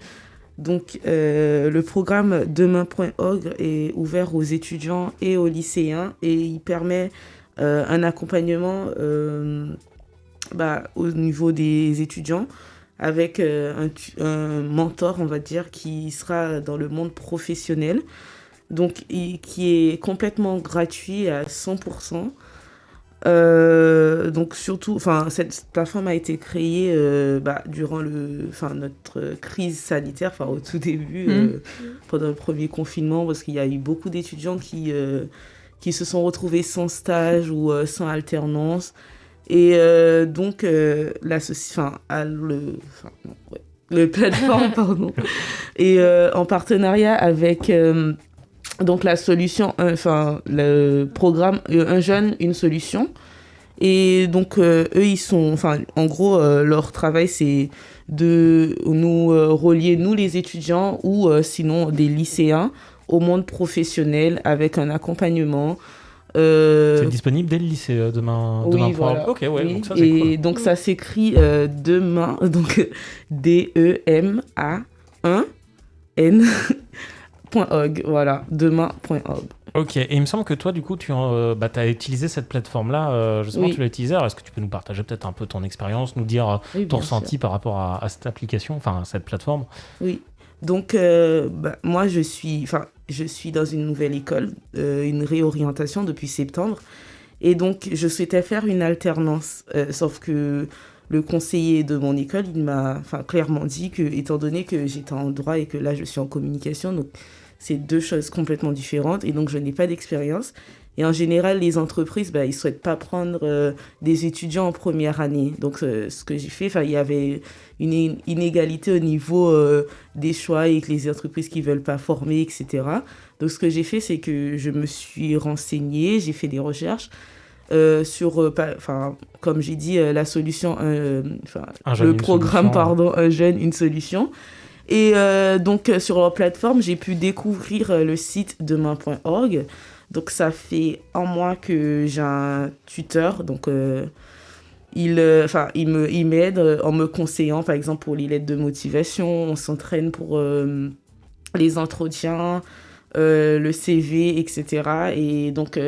Donc le programme demain.org est ouvert aux étudiants et aux lycéens et il permet un accompagnement au niveau des étudiants avec un mentor, on va dire, qui sera dans le monde professionnel. Donc, qui est complètement gratuit à 100%. Donc, surtout, cette plateforme a été créée durant notre crise sanitaire, au tout début, pendant le premier confinement, parce qu'il y a eu beaucoup d'étudiants qui se sont retrouvés sans stage ou sans alternance. Et donc, le plateforme, et en partenariat avec... donc la solution, le programme Un jeune, une solution. Et donc eux, ils sont, en gros, leur travail, c'est de nous relier, nous les étudiants, ou sinon des lycéens, au monde professionnel avec un accompagnement. C'est disponible dès le lycée demain. Oui, voilà. Ok, ouais, oui. donc ça c'est cool. Et donc ça s'écrit demain, donc DEMA1N. .org, voilà, demain.org. Ok, et il me semble que toi, du coup, tu as utilisé cette plateforme-là, justement, tu l'as utilisée. Alors, est-ce que tu peux nous partager peut-être un peu ton expérience, nous dire ton ressenti par rapport à cette application, à cette plateforme? Oui, donc moi, je suis dans une nouvelle école, une réorientation depuis septembre, et donc je souhaitais faire une alternance, sauf que le conseiller de mon école, il m'a clairement dit que, étant donné que j'étais en droit et que là, je suis en communication, donc c'est 2 choses complètement différentes et donc je n'ai pas d'expérience. Et en général, les entreprises, ils ne souhaitent pas prendre des étudiants en première année. Donc, ce que j'ai fait, il y avait une inégalité au niveau des choix et que les entreprises qui ne veulent pas former, etc. Donc, ce que j'ai fait, c'est que je me suis renseignée, j'ai fait des recherches sur, comme j'ai dit, la solution, le programme, Un jeune, une solution. Et donc, sur leur plateforme, j'ai pu découvrir le site demain.org. Donc, ça fait 1 mois que j'ai un tuteur. Donc, il m'aide en me conseillant, par exemple, pour les lettres de motivation. On s'entraîne pour les entretiens, le CV, etc. Et donc,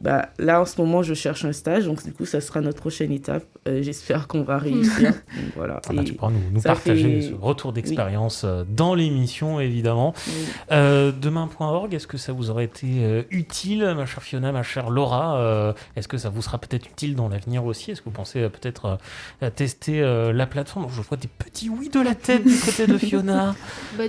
Là, en ce moment, je cherche un stage, donc du coup, ça sera notre prochaine étape. J'espère qu'on va réussir. Donc, voilà. Tu pourras nous partager ce retour d'expérience dans l'émission, évidemment. Oui. Demain.org, est-ce que ça vous aurait été utile, ma chère Fiona, ma chère Laura est-ce que ça vous sera peut-être utile dans l'avenir aussi? Est-ce que vous pensez peut-être tester la plateforme? Je vois des petits oui de la tête du côté de Fiona.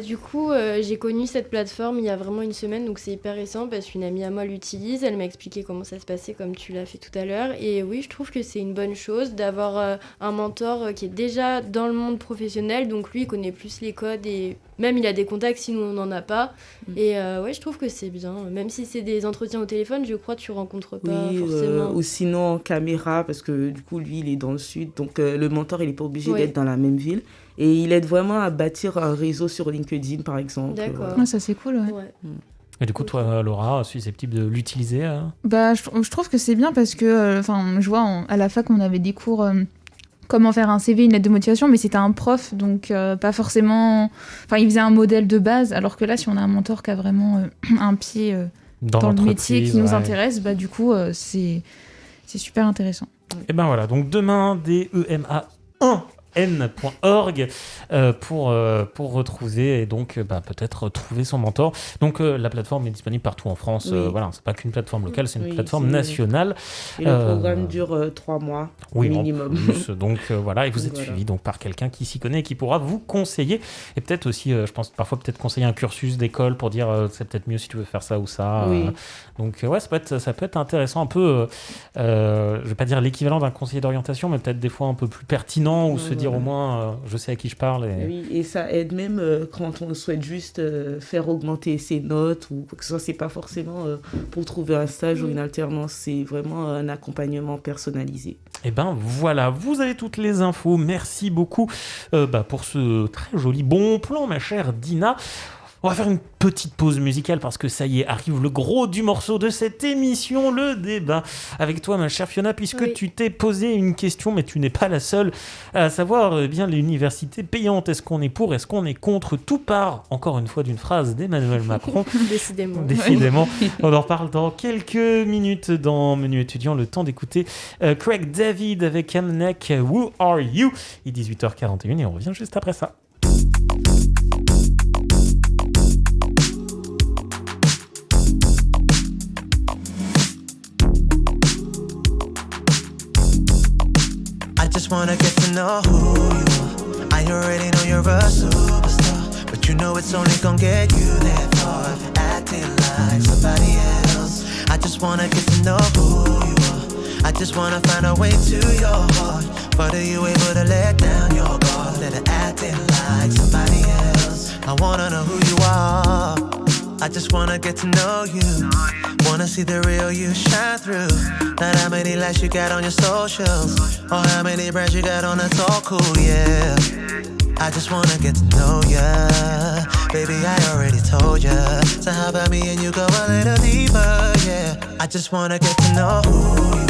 Du coup, j'ai connu cette plateforme il y a vraiment une semaine, donc c'est hyper récent parce qu'une amie à moi l'utilise. Elle m'a expliqué comment ça se passait comme tu l'as fait tout à l'heure. Et oui, je trouve que c'est une bonne chose d'avoir un mentor qui est déjà dans le monde professionnel. Donc lui, il connaît plus les codes et même il a des contacts si nous, on n'en a pas. Et ouais, je trouve que c'est bien. Même si c'est des entretiens au téléphone, je crois que tu rencontres pas forcément. Ou sinon en caméra, parce que du coup, lui, il est dans le sud. Donc le mentor, il n'est pas obligé d'être dans la même ville. Et il aide vraiment à bâtir un réseau sur LinkedIn, par exemple. D'accord. Ça, c'est cool, ouais. Et du coup, toi, Laura, susceptible de l'utiliser je trouve que c'est bien parce que, je vois, à la fac, on avait des cours comment faire un CV, une lettre de motivation, mais c'était un prof, donc pas forcément... il faisait un modèle de base, alors que là, si on a un mentor qui a vraiment un pied dans le métier qui nous intéresse, du coup, c'est super intéressant. Et voilà, donc demain, DEMA1. n.org pour retrouver et donc peut-être trouver son mentor. Donc la plateforme est disponible partout en France. Voilà, c'est pas qu'une plateforme locale, c'est une plateforme nationale. Et le programme dure 3 mois minimum. Donc voilà, et vous êtes suivi donc par quelqu'un qui s'y connaît et qui pourra vous conseiller et peut-être aussi, je pense parfois peut-être conseiller un cursus d'école pour dire c'est peut-être mieux si tu veux faire ça ou ça. Donc ouais, ça peut être intéressant, un peu, je vais pas dire l'équivalent d'un conseiller d'orientation, mais peut-être des fois un peu plus pertinent ou se dire au moins je sais à qui je parle. Et ça aide même quand on souhaite juste faire augmenter ses notes ou quoi que ce soit. C'est pas forcément pour trouver un stage ou une alternance, c'est vraiment un accompagnement personnalisé. Et voilà, vous avez toutes les infos. Merci beaucoup pour ce très joli bon plan, ma chère Dina. On va faire une petite pause musicale parce que ça y est, arrive le gros du morceau de cette émission, le débat. Avec toi, ma chère Fiona, puisque tu t'es posé une question, mais tu n'es pas la seule, à savoir bien l'université payante. Est-ce qu'on est pour, est-ce qu'on est contre? Tout part, encore une fois, d'une phrase d'Emmanuel Macron. Décidément. On en reparle dans quelques minutes dans Menu étudiant. Le temps d'écouter Craig David avec Amnek, Who Are You? Il est 18h41 et on revient juste après ça. Just wanna get to know who you are. I already know you're a superstar, but you know it's only gonna get you that far. Acting like somebody else. I just wanna get to know who you are. I just wanna find a way to your heart. But are you able to let down your guard? Instead of acting like somebody else. I wanna know who you are. I just wanna get to know you. Wanna see the real you shine through. Not how many likes you got on your socials, or how many brands you got on the talk, cool, yeah. I just wanna get to know ya. Baby, I already told ya. So how about me and you go a little deeper, yeah. I just wanna get to know who you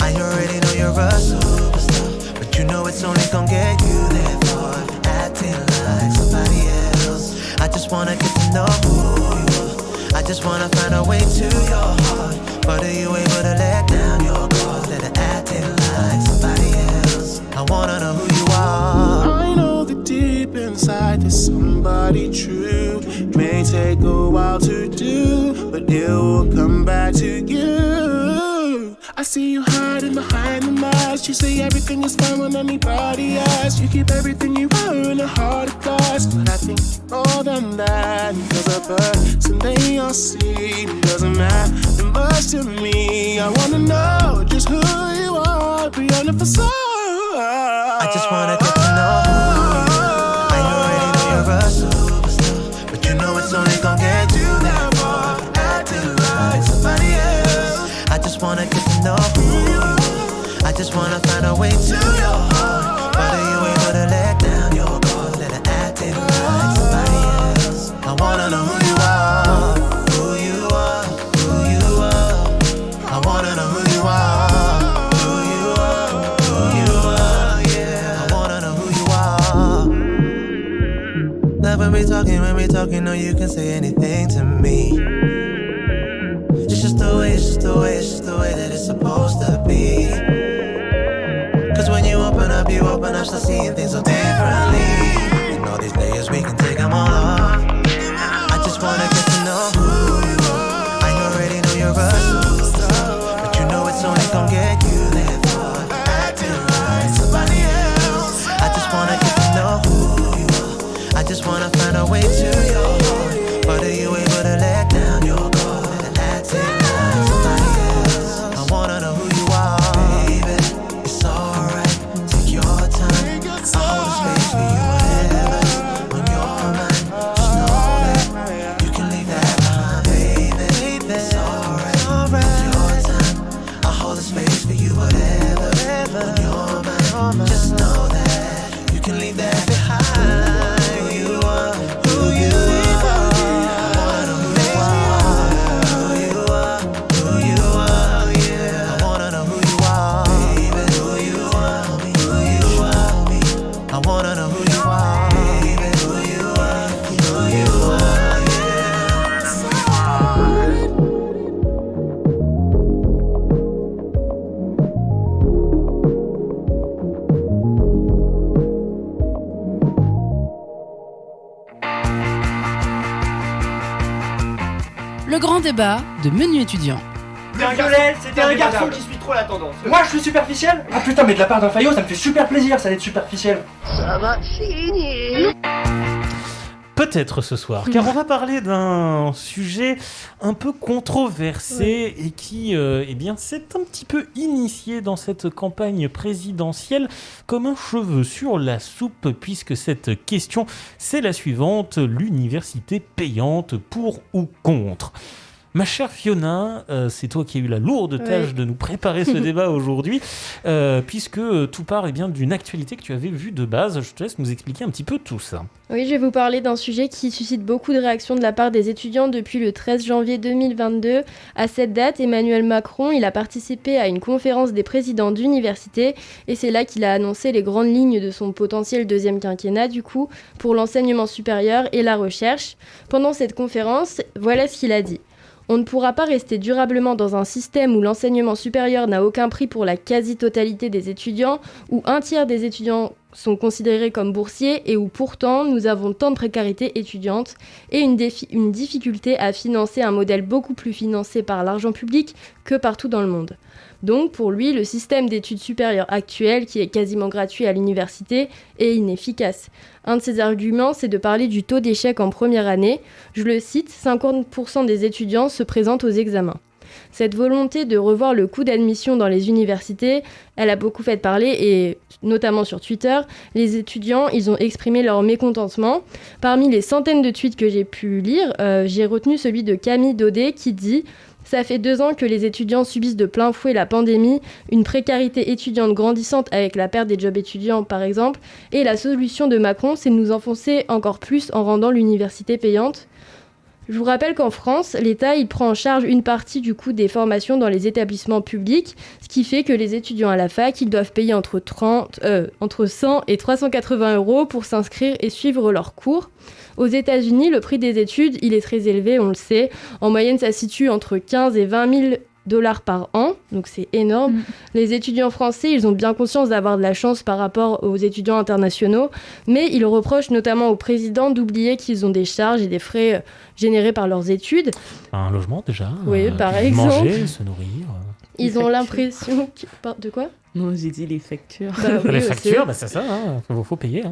are. I already know you're a superstar, but you know it's only gonna get you that far. Acting like somebody else. I just wanna get to know who you are. I just wanna find a way to your heart. But are you able to let down your guard? Instead of acting like somebody else. I wanna know who you are. I know that deep inside there's somebody true. May take a while to do, but it will come back to you. I see you hiding behind the mask. You say everything is fine when anybody asks. You keep everything you are in a heart of glass. But I think more than that, cause a person they all see doesn't matter much to me. I wanna know just who you are beyond the facade. I just wanna get to know who you are. I already know you're a superstar, but you know it's only gonna get you that far. Acting like somebody else. I just wanna get to know who you are. I just wanna find a way to your heart. But are you able to let down your guard? Instead of acting like somebody else. I wanna know who you are. Who you are, who you are. I wanna know who you are. Who you are, who you are, yeah. I wanna know who you are. Love when we talking, no you can say anything to me. It's just the way, it's just the way, it's just the way. I start seeing things so differently. And all these layers, we can take them all off. I just wanna get to know who you are. I already know you're a superstar, but you know it's only gonna get you there for acting like somebody else. I just wanna get to know who you are. I just wanna find a way to your heart. But are you able to let down your guard and act like somebody else? I wanna know who you are, baby. It's alright, take your time. I hold a space for you whenever on your mind. Just know that you can leave that behind, baby. It's alright, take your time. I hold a space for you whatever on your mind. Just know that you can leave that behind. You are who you are. I wanna know who you are. Who you are, who you are, yeah. I wanna know who you are, baby. Who you are, who you are. I wanna know who you are, baby. Who you are, who you are, yeah. Le grand débat de Menu étudiant. Violet, c'était un garçon qui suit trop la tendance. Moi je suis superficiel? Ah putain, mais de la part d'un faillot, ça me fait super plaisir ça d'être superficiel. Ça va finir. Peut-être ce soir, car on va parler d'un sujet un peu controversé et qui eh bien, s'est un petit peu initié dans cette campagne présidentielle comme un cheveu sur la soupe, puisque cette question, c'est la suivante: l'université payante, pour ou contre? Ma chère Fiona, c'est toi qui as eu la lourde tâche de nous préparer ce débat aujourd'hui, puisque tout part eh bien, d'une actualité que tu avais vue de base. Je te laisse nous expliquer un petit peu tout ça. Oui, je vais vous parler d'un sujet qui suscite beaucoup de réactions de la part des étudiants depuis le 13 janvier 2022. À cette date, Emmanuel Macron, il a participé à une conférence des présidents d'université et c'est là qu'il a annoncé les grandes lignes de son potentiel deuxième quinquennat, du coup, pour l'enseignement supérieur et la recherche. Pendant cette conférence, voilà ce qu'il a dit. On ne pourra pas rester durablement dans un système où l'enseignement supérieur n'a aucun prix pour la quasi-totalité des étudiants, où un tiers des étudiants sont considérés comme boursiers et où pourtant nous avons tant de précarité étudiante et une difficulté à financer un modèle beaucoup plus financé par l'argent public que partout dans le monde. Donc pour lui, le système d'études supérieures actuel, qui est quasiment gratuit à l'université, est inefficace. Un de ses arguments, c'est de parler du taux d'échec en première année. Je le cite, 50% des étudiants se présentent aux examens. Cette volonté de revoir le coût d'admission dans les universités, elle a beaucoup fait parler et notamment sur Twitter, les étudiants, ils ont exprimé leur mécontentement. Parmi les centaines de tweets que j'ai pu lire, j'ai retenu celui de Camille Daudet qui dit « Ça fait 2 ans que les étudiants subissent de plein fouet la pandémie, une précarité étudiante grandissante avec la perte des jobs étudiants par exemple, et la solution de Macron, c'est de nous enfoncer encore plus en rendant l'université payante. » Je vous rappelle qu'en France, l'État il prend en charge une partie du coût des formations dans les établissements publics, ce qui fait que les étudiants à la fac, ils doivent payer entre 100 et 380 € pour s'inscrire et suivre leurs cours. Aux États-Unis, le prix des études, il est très élevé, on le sait. En moyenne, ça se situe entre 15 et 20 000 $ par an, donc c'est énorme. Les étudiants français, ils ont bien conscience d'avoir de la chance par rapport aux étudiants internationaux, mais ils reprochent notamment au président d'oublier qu'ils ont des charges et des frais générés par leurs études. Un logement déjà. Oui, par exemple. Manger, se nourrir. Ils ont l'impression... De quoi ? Non, j'ai dit les factures. Les factures, c'est ça, faut payer.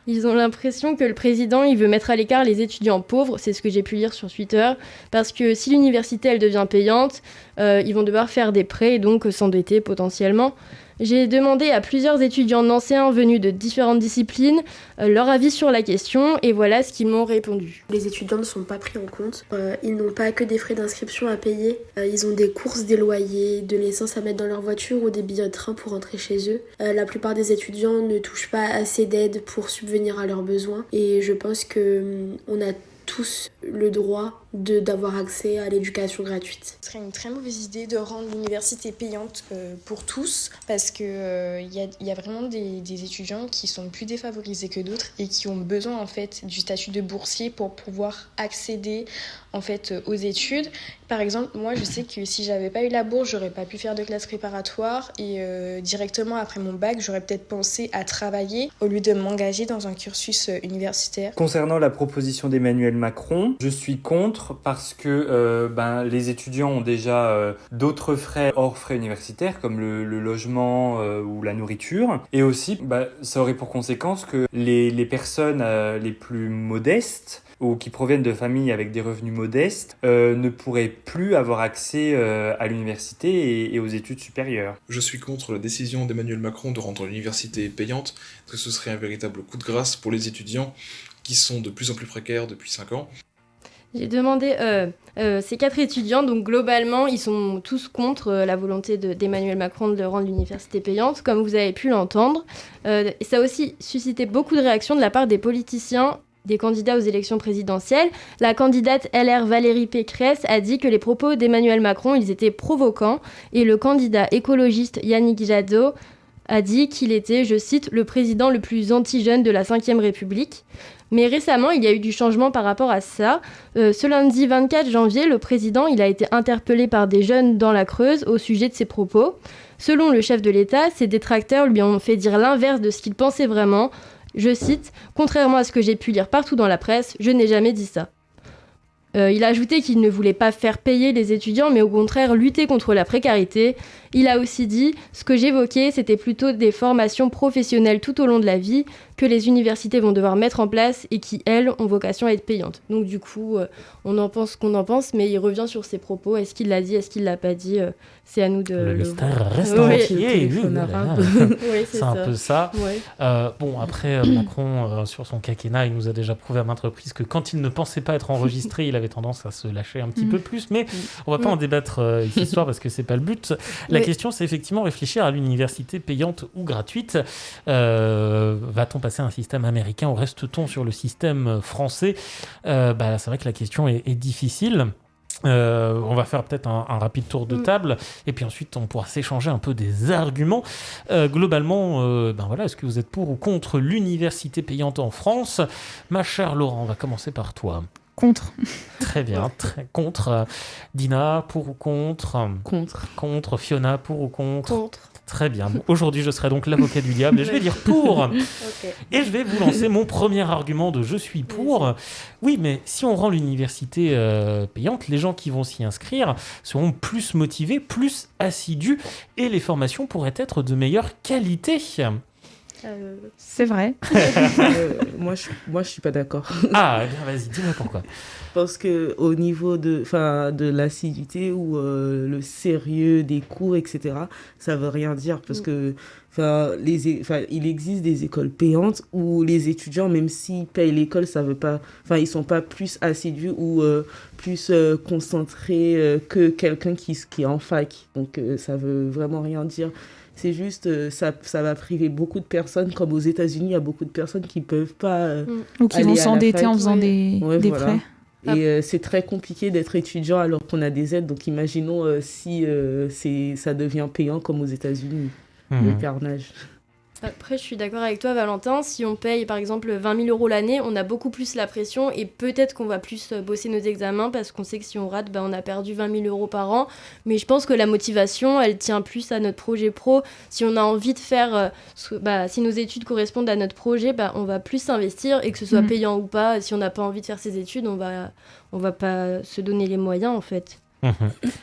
Ils ont l'impression que le président, il veut mettre à l'écart les étudiants pauvres, c'est ce que j'ai pu lire sur Twitter, parce que si l'université, elle devient payante, ils vont devoir faire des prêts et donc s'endetter potentiellement. J'ai demandé à plusieurs étudiants nancéens venus de différentes disciplines leur avis sur la question et voilà ce qu'ils m'ont répondu. Les étudiants ne sont pas pris en compte, ils n'ont pas que des frais d'inscription à payer, ils ont des courses, des loyers, de l'essence à mettre dans leur voiture ou des billets de train pour rentrer chez eux. La plupart des étudiants ne touchent pas assez d'aide pour subvenir à leurs besoins et je pense qu'on a tous le droit d'avoir accès à l'éducation gratuite. Ce serait une très mauvaise idée de rendre l'université payante pour tous, parce que y a vraiment des étudiants qui sont plus défavorisés que d'autres et qui ont besoin en fait du statut de boursier pour pouvoir accéder en fait aux études. Par exemple, moi je sais que si j'avais pas eu la bourse, j'aurais pas pu faire de classe préparatoire et directement après mon bac, j'aurais peut-être pensé à travailler au lieu de m'engager dans un cursus universitaire. Concernant la proposition d'Emmanuel Macron, je suis contre parce que les étudiants ont déjà d'autres frais hors frais universitaires comme le logement ou la nourriture, et aussi ça aurait pour conséquence que les personnes les plus modestes ou qui proviennent de familles avec des revenus modestes ne pourraient plus avoir accès à l'université et aux études supérieures. Je suis contre la décision d'Emmanuel Macron de rendre l'université payante, parce que ce serait un véritable coup de grâce pour les étudiants qui sont de plus en plus précaires depuis 5 ans. J'ai demandé ces 4 étudiants, donc globalement, ils sont tous contre la volonté d'Emmanuel Macron de rendre l'université payante, comme vous avez pu l'entendre. Ça a aussi suscité beaucoup de réactions de la part des politiciens, des candidats aux élections présidentielles. La candidate LR Valérie Pécresse a dit que les propos d'Emmanuel Macron, ils étaient provocants, et le candidat écologiste Yannick Jadot a dit qu'il était, je cite, le président le plus anti-jeune de la Ve République. Mais récemment, il y a eu du changement par rapport à ça. Ce lundi 24 janvier, le président il a été interpellé par des jeunes dans la Creuse au sujet de ses propos. Selon le chef de l'État, ses détracteurs lui ont fait dire l'inverse de ce qu'il pensait vraiment. Je cite, « Contrairement à ce que j'ai pu lire partout dans la presse, je n'ai jamais dit ça ». Il a ajouté qu'il ne voulait pas faire payer les étudiants, mais au contraire lutter contre la précarité. Il a aussi dit « Ce que j'évoquais, c'était plutôt des formations professionnelles tout au long de la vie que les universités vont devoir mettre en place et qui, elles, ont vocation à être payantes. » Donc du coup, on en pense ce qu'on en pense, mais il revient sur ses propos. Est-ce qu'il l'a dit, est-ce qu'il l'a pas dit C'est à nous de le mystère reste entier. Oui, c'est un peu ça. Ouais. Bon, après, Macron, sur son quinquennat, il nous a déjà prouvé à maintes reprises que quand il ne pensait pas être enregistré, il avait tendance à se lâcher un petit peu plus. Mais on va pas en débattre ici ce soir parce que c'est pas le but. La question, c'est effectivement réfléchir à l'université payante ou gratuite. Va-t-on passer à un système américain ou reste-t-on sur le système français ? C'est vrai que la question est difficile. On va faire peut-être un rapide tour de table et puis ensuite on pourra s'échanger un peu des arguments. Globalement, est-ce que vous êtes pour ou contre l'université payante en France ? Ma chère Laurent, on va commencer par toi. Contre. Très bien, contre. Dina, pour ou contre ? Contre. Contre. Fiona, pour ou contre ? Contre. Très bien. Aujourd'hui, je serai donc l'avocat du diable et je vais dire pour. Okay. Et je vais vous lancer mon premier argument de je suis pour. Oui, mais si on rend l'université payante, les gens qui vont s'y inscrire seront plus motivés, plus assidus et les formations pourraient être de meilleure qualité. C'est vrai. Moi, je suis pas d'accord. Ah, eh bien, vas-y, dis-moi pourquoi. Parce que au niveau de l'assiduité ou le sérieux des cours, etc., ça veut rien dire parce que il existe des écoles payantes où les étudiants, même s'ils payent l'école, ça veut pas, ils sont pas plus assidus ou plus concentrés que quelqu'un qui est en fac. Donc ça veut vraiment rien dire. C'est juste, ça va priver beaucoup de personnes, comme aux États-Unis, il y a beaucoup de personnes qui ne peuvent pas ou qui vont s'endetter en faisant des prêts. Et c'est très compliqué d'être étudiant alors qu'on a des aides. Donc imaginons si ça devient payant comme aux États-Unis, le carnage. Après, je suis d'accord avec toi, Valentin. Si on paye, par exemple, 20 000 € l'année, on a beaucoup plus la pression et peut-être qu'on va plus bosser nos examens parce qu'on sait que si on rate, on a perdu 20 000 € par an. Mais je pense que la motivation, elle tient plus à notre projet pro. Si on a envie de faire... si nos études correspondent à notre projet, on va plus s'investir et que ce soit payant ou pas. Si on n'a pas envie de faire ses études, on va pas se donner les moyens, en fait.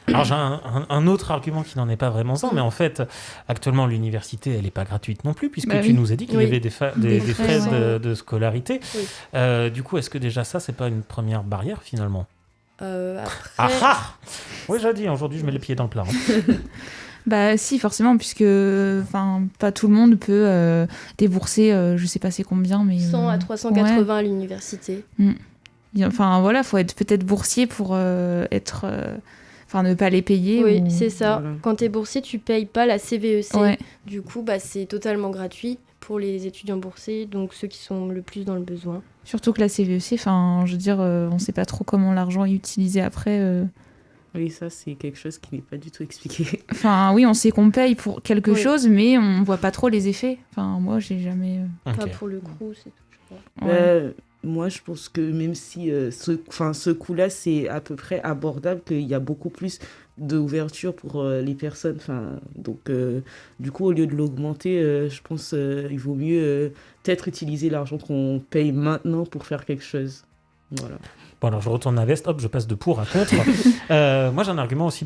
Alors j'ai un autre argument qui n'en est pas vraiment un, mais en fait, actuellement, l'université, elle n'est pas gratuite non plus, puisque tu nous as dit qu'il y avait des frais de scolarité. Oui. Du coup, est-ce que déjà ça, c'est pas une première barrière, finalement ? Après... Oui, j'ai dit, aujourd'hui, je mets les pieds dans le plat. Si, forcément, puisque pas tout le monde peut débourser, je sais pas c'est combien, mais... 100 à 380 à l'université. Faut être peut-être boursier pour être... ne pas les payer. Oui, c'est ça. Voilà. Quand t'es boursier, tu payes pas la CVEC. Ouais. Du coup, c'est totalement gratuit. pour les étudiants boursiers, donc ceux qui sont le plus dans le besoin. Surtout que la CVEC, je veux dire, on ne sait pas trop comment l'argent est utilisé après. Oui, ça, c'est quelque chose qui n'est pas du tout expliqué. Oui, on sait qu'on paye pour quelque chose, mais on ne voit pas trop les effets. Moi, j'ai jamais... Pas pour le coup, c'est tout, je crois. Moi, je pense que même si ce coût-là, c'est à peu près abordable, qu'il y a beaucoup plus d'ouverture pour les personnes. Donc, du coup, au lieu de l'augmenter, je pense qu'il vaut mieux peut-être utiliser l'argent qu'on paye maintenant pour faire quelque chose. Voilà. Bon, alors je retourne la veste, hop, je passe de pour à contre. Moi, j'ai un argument aussi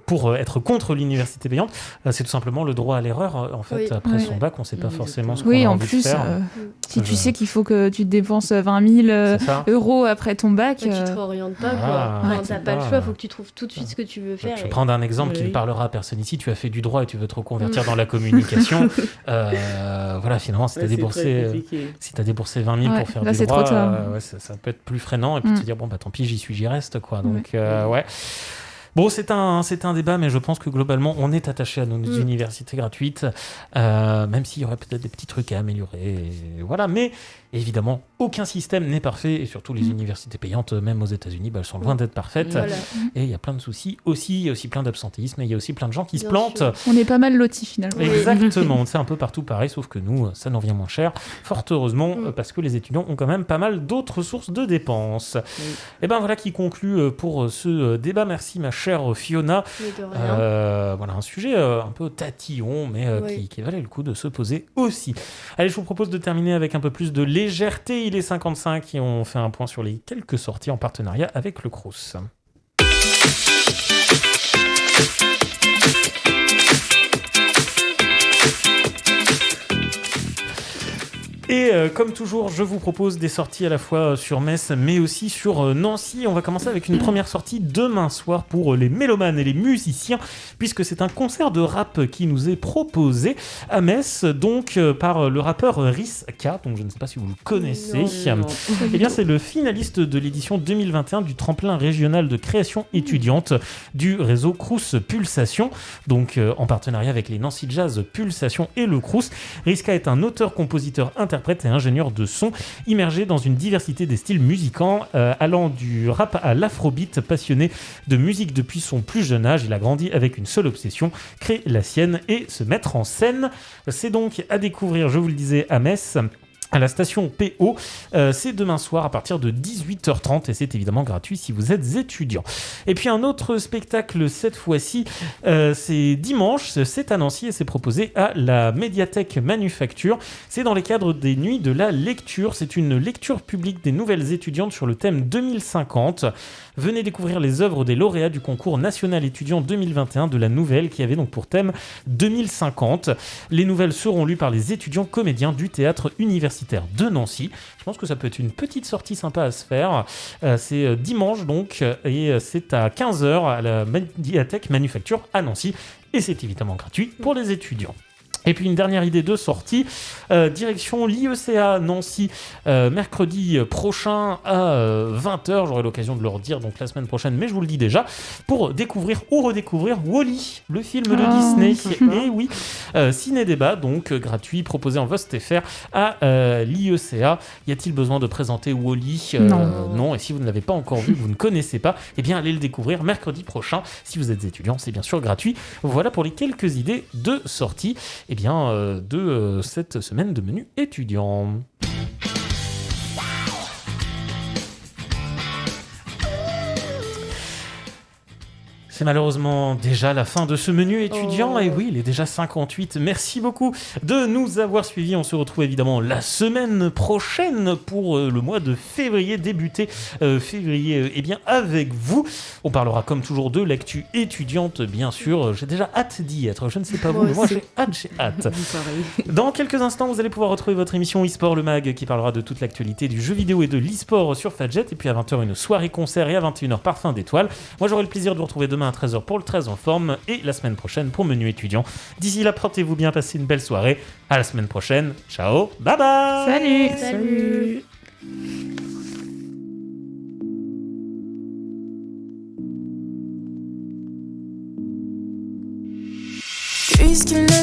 pour être contre l'université payante. C'est tout simplement le droit à l'erreur. En fait, après son bac, on ne sait pas forcément ce qu'on a envie de faire. Si tu sais qu'il faut que tu te dépenses 20 000 euros après ton bac... Tu ne te réorientes pas, quoi. Tu n'as pas le choix, il faut que tu trouves tout de suite ce que tu veux faire. Je vais prendre un exemple qui ne parlera à personne ici. Tu as fait du droit et tu veux te reconvertir dans la communication. Voilà, finalement, si tu as déboursé 20 000 pour faire du droit, ça peut être plus freinant et puis te dire tant pis, j'y reste, quoi. Donc ouais. Bon, c'est un débat, mais je pense que globalement, on est attaché à nos universités gratuites, même s'il y aurait peut-être des petits trucs à améliorer. Voilà, mais évidemment, aucun système n'est parfait, et surtout les universités payantes, même aux États-Unis, elles sont loin d'être parfaites. Voilà. Et il y a plein de soucis aussi, il y a aussi plein d'absentéisme, et il y a aussi plein de gens qui se plantent. Sûr. On est pas mal lotis finalement. Exactement, c'est un peu partout pareil, sauf que nous, ça nous revient moins cher, fort heureusement, parce que les étudiants ont quand même pas mal d'autres sources de dépenses. Et ben voilà qui conclut pour ce débat. Merci ma chère Fiona. Voilà un sujet un peu tatillon, mais qui valait le coup de se poser aussi. Allez, je vous propose de terminer avec un peu plus de légèreté. Il est 55 et on fait un point sur les quelques sorties en partenariat avec le Crous. Et comme toujours, je vous propose des sorties à la fois sur Metz, mais aussi sur Nancy. On va commencer avec une première sortie demain soir pour les mélomanes et les musiciens, puisque c'est un concert de rap qui nous est proposé à Metz, donc par le rappeur Riska, donc je ne sais pas si vous le connaissez. Non. Eh bien, c'est le finaliste de l'édition 2021 du tremplin régional de création étudiante du réseau Crous Pulsation, donc en partenariat avec les Nancy Jazz Pulsation et le Crous. Riska est un auteur-compositeur interprète et ingénieur de son, immergé dans une diversité des styles musicaux, allant du rap à l'afrobeat. Passionné de musique depuis son plus jeune âge, il a grandi avec une seule obsession, créer la sienne et se mettre en scène. C'est donc à découvrir, je vous le disais, à Metz, à la station PO, c'est demain soir à partir de 18h30 et c'est évidemment gratuit si vous êtes étudiant. Et puis un autre spectacle cette fois-ci, c'est dimanche, c'est à Nancy et c'est proposé à la médiathèque Manufacture. C'est dans les cadres des Nuits de la lecture. C'est une lecture publique des nouvelles étudiantes sur le thème 2050. Venez découvrir les œuvres des lauréats du concours national étudiant 2021 de la nouvelle qui avait donc pour thème 2050. Les nouvelles seront lues par les étudiants comédiens du théâtre universitaire de Nancy. Je pense que ça peut être une petite sortie sympa à se faire. C'est dimanche donc et c'est à 15h à la médiathèque Manufacture à Nancy et c'est évidemment gratuit pour les étudiants. Et puis une dernière idée de sortie, direction l'IECA Nancy, mercredi prochain à 20h, j'aurai l'occasion de le redire donc la semaine prochaine, mais je vous le dis déjà, pour découvrir ou redécouvrir Wall-E, le film de Disney. Et oui, ciné-débat, donc gratuit, proposé en VostFR à l'IECA. Y a-t-il besoin de présenter Wall-E ? Non, et si vous ne l'avez pas encore vu, vous ne connaissez pas, eh bien allez le découvrir mercredi prochain. Si vous êtes étudiant, c'est bien sûr gratuit. Voilà pour les quelques idées de sortie. De cette semaine de menu étudiant. C'est malheureusement déjà la fin de ce menu étudiant. Et oui, il est déjà 58. Merci beaucoup de nous avoir suivis. On se retrouve évidemment la semaine prochaine pour le mois de février. Débuter février avec vous. On parlera comme toujours de l'actu étudiante, bien sûr. J'ai déjà hâte d'y être. Je ne sais pas vous, mais moi j'ai hâte. Dans quelques instants, vous allez pouvoir retrouver votre émission e-sport, le mag, qui parlera de toute l'actualité du jeu vidéo et de l'e-sport sur Fadjet. Et puis à 20h, une soirée concert et à 21h, Parfum d'étoiles. Moi, j'aurai le plaisir de vous retrouver demain à 13h pour le 13 en forme et la semaine prochaine pour menu étudiant. D'ici là, portez-vous bien, passez une belle soirée. À la semaine prochaine. Ciao, bye bye. Salut. Puisque